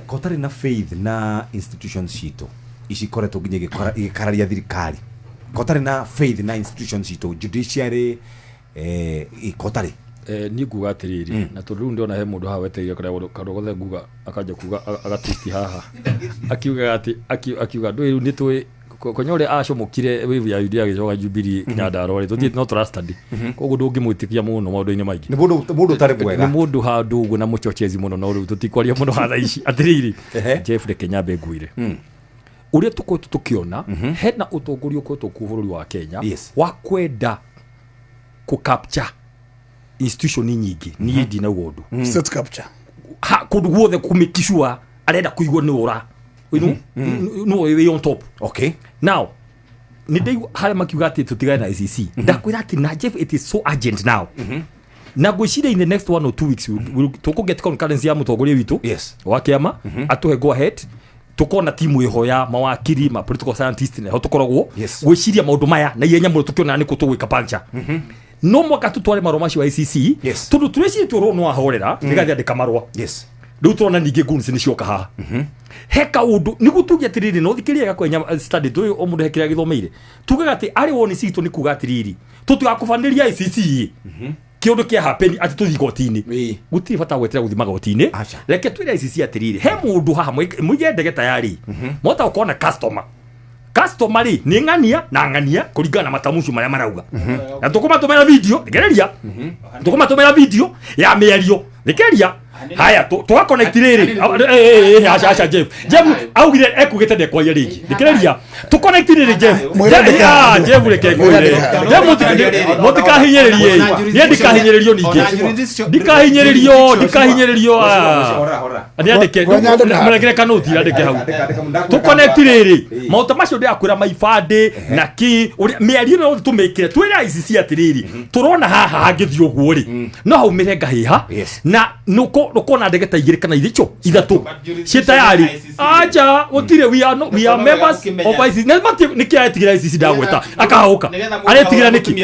kautari na faith na institutions cito icikoretwo nginya igikararia thirikari kautari na faith na institutions cito judiciary kautari ni nguga atiriri na tondu ndiona he mundu haha weteire kuria karogothe nguga akanja kuga agatwiti haha akiuga ndui ni twi konyore acomokire wivu ya yudia gicoga Jubilee Nyandarua tuthi no trusted koguo ndungimwitikia muno maundu-ini maingi ni mundu tari mwega ni mundu handu uguo na muchochezi muno no riu tutikwaria muno hatha ici atiriri Jeff de Kenyambe nguire uria tukiona hena utongoria uko bururi wa Kenya wa kwenda ku capture institution nyingi ni ndi na wondu state capture ha kundu guothe kumikishua arenda kuigwo ni ura no we on top okay now ni dai hale makiuga ati tutigane na ICC ndakwira ati na Jeff it is so urgent now na gwicira in the next 1 or 2 weeks tuko get concurrence ya mutongoria witu wa kiama atuhe go ahead tukona timu ihoya mawakiri ma political scientists ne ho tukoragwo gwiciria maundu maya na yenya muno tukiona ni kutugwika pancha no mwaka tutware maromashi wa ICC tundu tureci turo no ahorera nigathi andika marwa riu turona ningi guns ni cioka haha heka undu ni gutugia atiriri no thikiria gakwenya study tu o mundu hekiria githomeire tugaga ati ari woni citu ni kuga atiriri tutigakubaniria ICC kiundu kia happen ati tuthi gotini gutiri bata gwetera guthima gotini reke twira ICC atiriri he mundu haha muige ndege tayari mota ukona customer ri ni ngania kuringana na matamucu maria marauga na tukumatumira video ngereria tukumatumira video ya mĩario ngereria haya twa connect riri acha Jeff augire ekugite ndekwaria ringi ngereria tu connect riri Jeff Jeff reke ngwire mutikahinyiririe ni ndikahinyiririo ningi ndikahinyiririo ani andike mrekere kanuti andike hau tu connect riri mauta macio ndiakwira maibande na ki mĩario no tumekire twira ICC atiriri turona haha hangithio guo ri no hau mirenga hiha na nuko na ndege ta igire kana ithicho ithatu ci tayari aja utire we are members of ICC na mati nikiatigira ICC ndagweta akahauka aretigira niki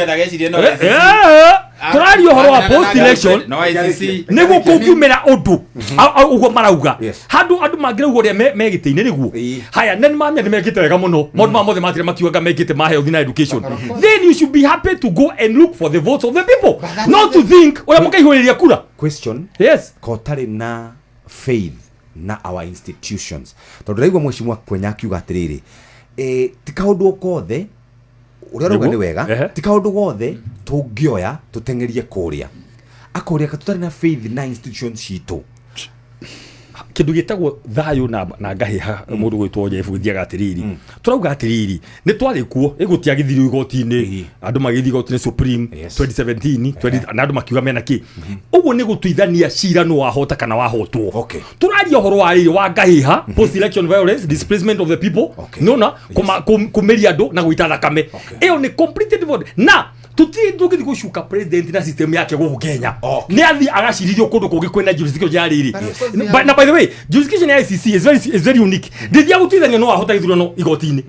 turario horo wa post election nigo kungumira undu ugo marauga handu andu mangire ugo ria megite-ini niguo haya nani mamia ni megite wega muno maundu ma mothe matire makiuga megite ma health na education then you should be happy to go and look for the votes of the people not to think oya mukaihuriria kura question kotari na faith na our institutions tondu raigwa mweshimwa kwenya akiuga atiriri tikaundu okothe uria ruga ni wega tikaundu gothe tungioya tutengerie kuria akoria katutari na faith na institutions citu kindu gitagwo thayo na ngahiha mundu gwitwo Jeff guthiaga atiriri turauga atiriri ni twari kuo igutia githiru igoti-ini andu magithi igoti-ini Supreme 2017 na andu makiuga mena ki uguo ni gutuithania cira no wahota kana wahotwo turaria horo wa riri wa ngahiha post election violence displacement of the people nona kumeria andu na guita thakame iyo ni completed vote na tuthi gushuka president na system yake guku Kenya ni athi agacirithio kundu kungi kwena jurisdiction ya riri na by the way jurisdiction ya ICC is very unique ndithia gutithania no ahota githuro no igoti-ini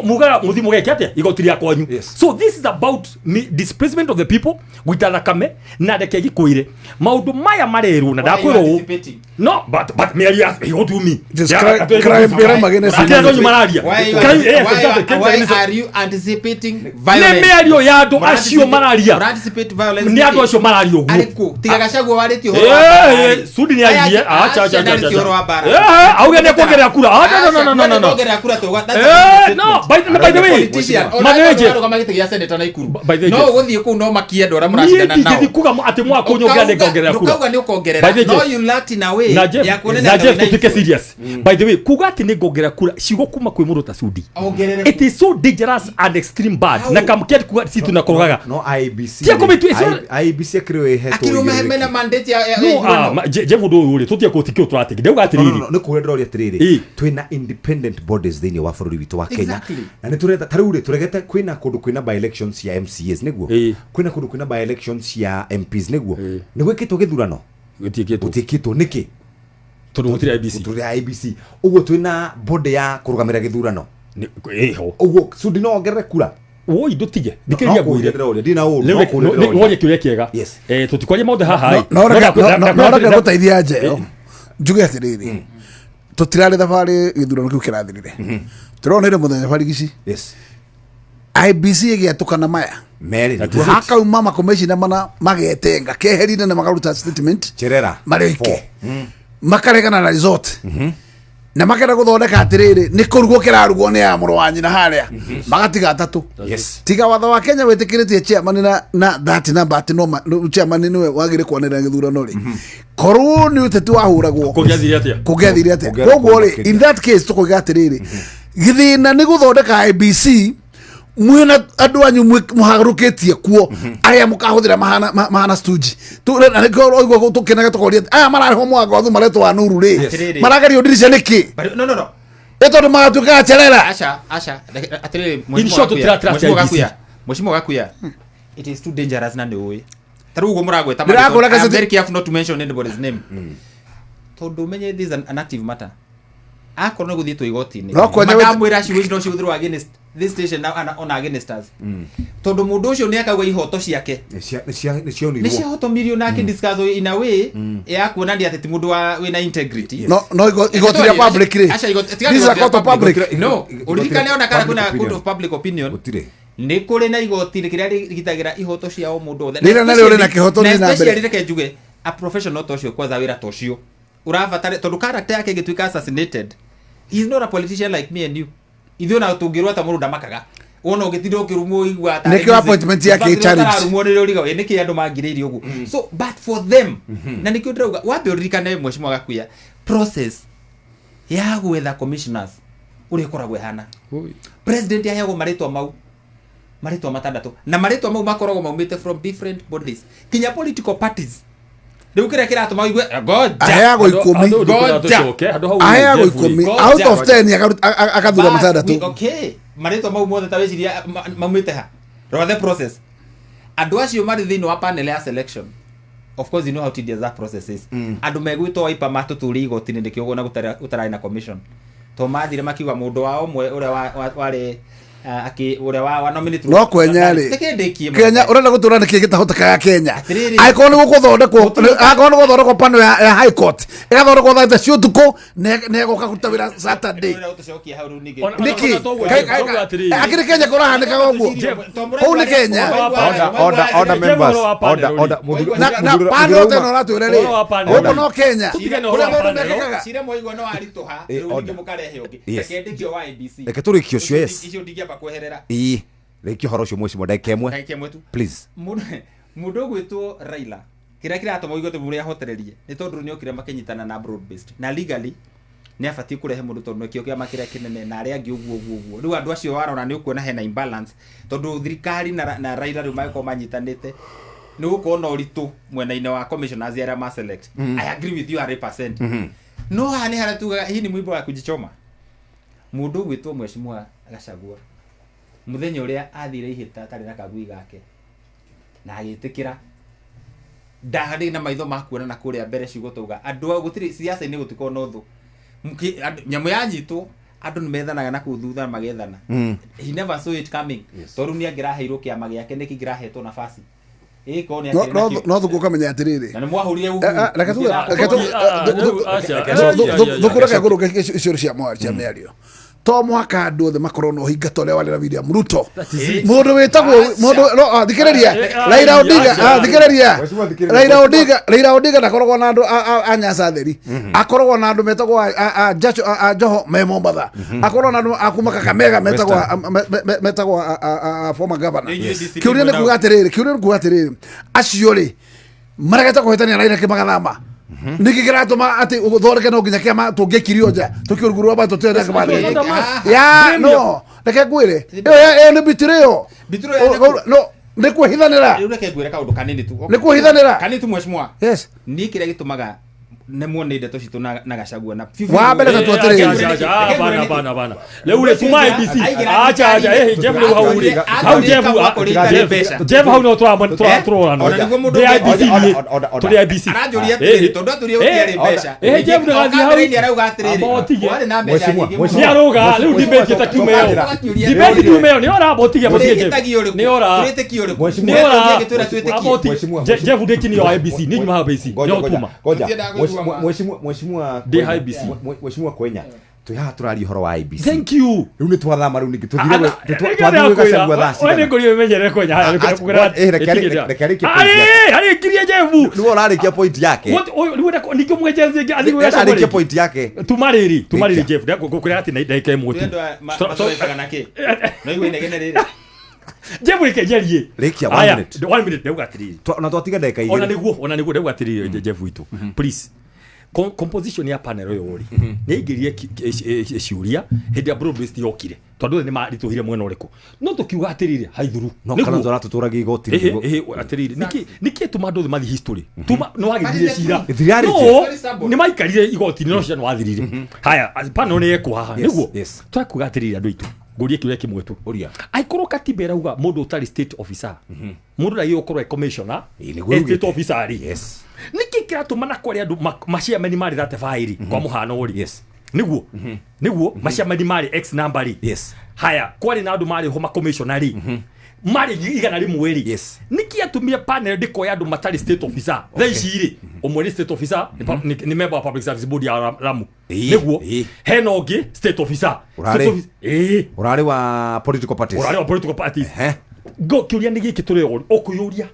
muga muthimu geke atia igoti ria kwanyu so this is about displacement of the people guita thakame na ndeke gikwire maundu maya marerwo na ndakwirwo no but meri igoti umi crime against why are you anticipating violence merio ya andu acio acio mararia participate violence ni andu acio mararia uguo ariko tiga Gachagua warĩtio Sudi ni arie acha auge ni kuongerera kura no by the way maneje magitigia senator na Ikuru no guthie ku no makie ndora muracindana nao ni kuga ati mwako nyonge ande kuongerera kura ukauga ni ukongerera no you let in a way ya kuonena tutike serious by the way kuga ati ni ngongerera kura cigo kuma kwi mundu ta Sudi it is so dangerous and extreme bad na kamkia kuga si tunakorogaga no IBC tia kometu IBC akiriwe heto akiru mehemena mandate ya jevu do uri tutia ko tikio turatiki ndeuga atiriri no kuhedra uri atiriri twina independent bodies thini wa bururi witu wa Kenya na ni tureta taruri turegete kwina kundu kwina by elections ya MCAs niguo kwina kundu kwina by elections ya MPs niguo ni gwikitwo githurano gutikitwo niki tondu gutire IBC uguo twina body ya kurugamira githurano eho uguo Sudi no ongerere kura oi ndutige ndikeria gwire ndina worie kiuria kiega tutikwaria maundu haha no gutaithia nje njuge atiriri tutirari thabari githurano kiu kirathirire turonire muthenya barigici IBC igiatukana maya meri hakauma makomeshina mana magetenga keherine na magaruta statement cherera mareke makaregana na resort na makera guthondeka atiriri ni kurugo kirarugo ni ya muru wanyi na haria magatiga atatu tiga watho wa Kenya wetikiritie chairman na that number ati no chairman niwe wagire kwanira githurano ri koru ni uteti wahuragwo kugethiria atia koguo ri in that case tukoiga atiriri githina ni guthondeka IBC mwena andu anyu muharukitie kuo aya mukahuthira mahana stuji tu na ngoro igwo tukenaga tukoria aya marariho mwango thu mareto wa nuru ri maragario ndirisha niki no eto ndo magatuka cherera asha atiriri Mheshimiwa Gakuya it is too dangerous na ndoi taru ugo muragweta I'm very careful not to mention anybody's name tondu menye this is an active matter akorwo no guthitwo igoti-ini makamwira ciuthiro ciuthirwo against this station now on against us tondu mundu ucio ni akagwa ihoto ciake ni ciahoto milioni nake discuss in a way ya kuonania ati mundu wina integrity no igoti ya public ri this is a court of public no uririkane ona kana kuna court of public opinion ni kuri na igoti rikiria rigitagira ihoto ciao mundu othe nira na ri na kihoto ni na mbere reke njuge a professional tocio kwaza wira tocio urabatare tondu character yake gituika assassinated. He is not a politician like me and you. Ithuo na tungirwa ta muru ndamakaga wona ugitindo kirumo igwa ta neki appointment yake challenge rumone riga we neki andu mangiririe ugu so but for them na nikio ndauga wabe uririkane Mheshimiwa Gakuya process ya gwetha commissioners uri koragwe hana president yaheagwo maritwa matandatu na maritwa mau makoragwo maumite from different bodies kinya political parties riu kira kiratuma igwe ayago 10 ayago 10 out of 10 akathura matandatu okay maritwa mau mothe ta weciria maumite ha rather the process andu acio mari thini wa panel ya selection of course you know how tedious that process is andu megwitwo waipa matuturi igoti-ini ndikio gona gutarai na commission to mathire makiwa mundu wa omwe uria wari ure wa nominate no kwenya ri Kenya urenda gutura niki gitahoteka Kenya aiko ni guthondekwo panel ya high court igathondekwo thaita cio tuko ne gukagutawira Saturday niki akiri Kenya kora handika guo hau ni Kenya order members na panel teno ratwire ri uko no Kenya ure mundu mekekaga cire moigwa no aritoha riu ngi mukarehe ungi ekendikio wa IBC eketurikio cio yes icio ndigiamba kweherera rekio horo cio mweci modai kemwe tu please mundu gwitwo Raila kira kiratuma uigote muri ahotererie ni tondu ni okire makinyitana na broad based na legally ni afati kurehe mundu tondu ekio kia makira kinene na aria angi uguo riu andu acio warona ni ukuona hena imbalance tondu thirikari na Raila riu maiko manyitanite ni ukuona uritu mwena-ine wa commissioners aria ma select I agree with you 100% no hani haratuga hii ni mwimbo wa kujichoma mundu gwitwo Mheshimiwa Gachagua muthenya uria athire ihita tari na kagui gake na agitikira ndahari na maitho makuona na kuria mbere ciugo tuga andu gutiri siasa ni gutiko no thu nyamu yanyitwo andu ni methanaga na kuthutha magethana he never saw it coming toru ni angiraheirwo kiama giake niki ngirahetwo nafasi no thuko kamenya atiriri na mwahurire ugu thukura ka guru icio cia mwari cia miario to mwaka andu othe makorwo no hinga tole wale na William Ruto mundu wetagwo mundu no thikiriria Raila Odinga thikiriria Raila Odinga ndakoragwo na andu anyasa theri akoragwo na andu metagwo Joho me Mombasa akoragwo na andu akuma Kakamega metagwo former governor kiuria ni kuga atiriri acio ri marageta kuhetania Raila Kimagathama niki kiratuma ati uthoreke no nginya kiama tungikirio nja tukiurugurwa ba tutende kabale ya no reke ngwire iyo ni bitrio no ni kuhithanira reke ngwire kaundu kanini tu ni kuhithanira kanini tu mheshimiwa yes ni kiria gitumaga ne muone ndeto citu na Gachagua na wa mbere tuatiriri bana leo ule tuma IBC acha Jeff leo hauri hau Jeff hau no twa no tuli IBC arajuria tondu aturia utiari besha Jeff ndo gathi hau ni arauga atiriri wale na besha ni aroga leo debate takiumeo debate kiumeo ni ora abotige ni ora turete kiore ni ora Jeff ndekini yo IBC ni nyuma IBC yo tuma Mheshimiwa Kwenya tuya turari horo wa IBC. Thank you. Riu ni twathama riu ningi tuthire Gachagua thasi. Wewe ngori umenyere Kwenya kugera ari kirie Jevu ni urarikia point yake nikio mwejenzi athiru arikia point yake tumariri Jeff kukuria ati ndaika imwe tu no iwe negene riri Jeff rikejerie rekia 1 minute 1 minute ndauga atiriri na twatiga ndeka igiri ona niguo ndauga atiriri Jeff witu please composition ya panel yo uri ni igirie ciuria hindi ya broadcast yokire tondu ni marituhire mwena uriku no tukiuga atiriri haithuru no kana zora tuturagi igoti atiriri niki tuma ndu mathi history tuma no agirie cira no ni maikarire igoti no cia no wathirire haya panel ni yekwa haha niguo twakuga atiriri andu itu ngurie kiuria kimwe tu uria aikoro katiba irauga mundu utari state officer mundu ragi ukorwo commissioner state officer ari niki kiratuma na kwari andu mashia meni mari that file kwa muhano uri niguo mashia meni mari x number ri haya kwari na andu mari homa commissioner ri mari igana rimwe ri niki atumia panel ndiko ya andu matari state officer theiciri umwe state officer ni member of public service board ya Lamu niguo henongi state officer urari wa political parties go kiuria ni giki turi okuyuria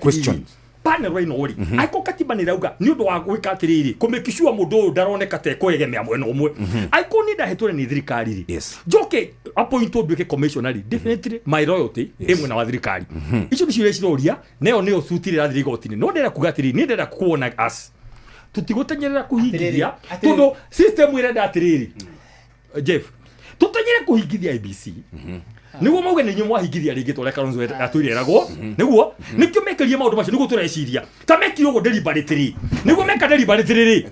questions panel right no uri aiko katiba ni rauga ni undu wa gwika atiriri kumekishua mundu ndaroneka te kwegemea mwena umwe aiko ni ndahetore ni thirikari ri joke appoint oduke commissioner definitely my loyalty emwe na thirikari icio nicio ciroria neo neo sutirira thirigotini no ndera kugatiri ni ndera kuona as tutigutenyerera kuhingithia tondu system irenda atiriri Jeff tutanyere kuhingithia IBC niguo mauge ni nyumwa hingithia ringi tore Kalonzo atwireragwo niguo nikio mekerie maundu macio niguo tureciria ta mekire ugo deliberately niguo meka deliberately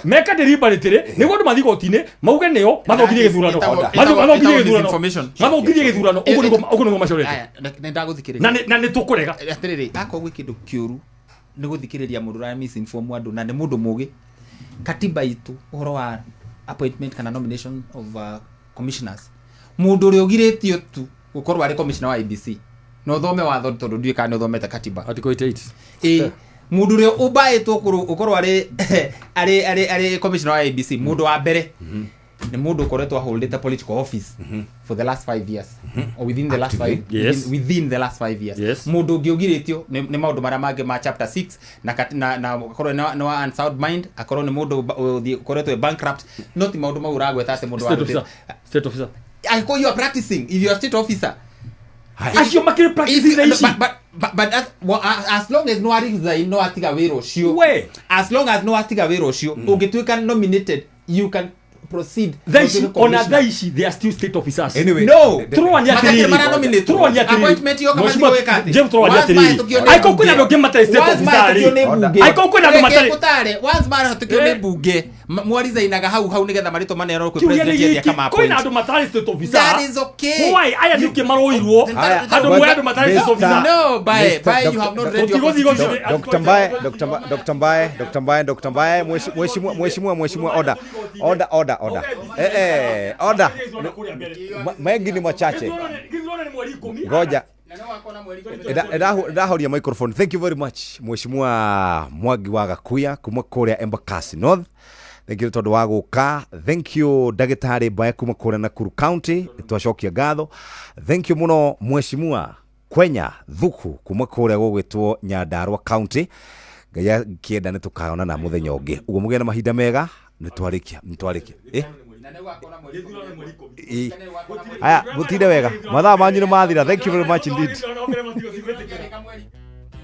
meka deliberately niguo ndu mathigotine mauge neo mathogirie githurano mathogirie githurano ugo niguo macorete ndaguthikiria na ni tukurega atiriri akogwe kindu kiuru ni guthikiriria mundu ra misinform andu na ni mundu mugi katiba itu uhoro wa appointment kana nomination of commissioners mundu uri ugiretio tu gukorwo ari commissioner wa IBC no thome watho tondu ndui kana no thomete katiba article 88 mundu uri ubaitwo gukorwo ari commissioner wa IBC mundu wa mbere ni mundu ukoretwo holdete political office for the last 5 years or within the last 5 within the last 5 years mundu ungiugiretio ni maundu maria mangi ma chapter 6 na korwo no unsound mind akorwo ni mundu ukoretwo bankrupt not maundu mauragweta ase mundu wa state officer I call you are practicing if you are state officer as you make practice but as long as no resign no atiga wiro cio as long as no atiga wiro cio ungituika nominated you can proceed on a daishi they are still state officers anyway no appointment yo kama ndio wekate Jeff aiko kuna ndo gemata state officer aiko kuna ndo matari once mara tukio ne bunge mwariza inaga hau nigetha marito manero ku president ya kama appoint kuna ndo matari state officer that is okay why aya ndio maroirwo hado mwendo matari state officer no by you have not read Dr. Mbaye mheshimiwa order order mengi ni machache ngoja ndahoria microphone. Thank you very much mheshimiwa Mwangi wa Gakuya kuma kuria Embakasi North thank you tondu wa guka, thank you ndagitari Mbae kuma kure Nakuru County, twacokia ngatho, thank you muno mheshimiwa Kwenya Thuku kuma kure gugwitwo Nyandarua County, Ngai kienda ni tukaona na muthenya ungi uguo mugie na mahinda mega ni twarikia aya mutinde wega mathaa manyu ni mathira, thank you very much indeed.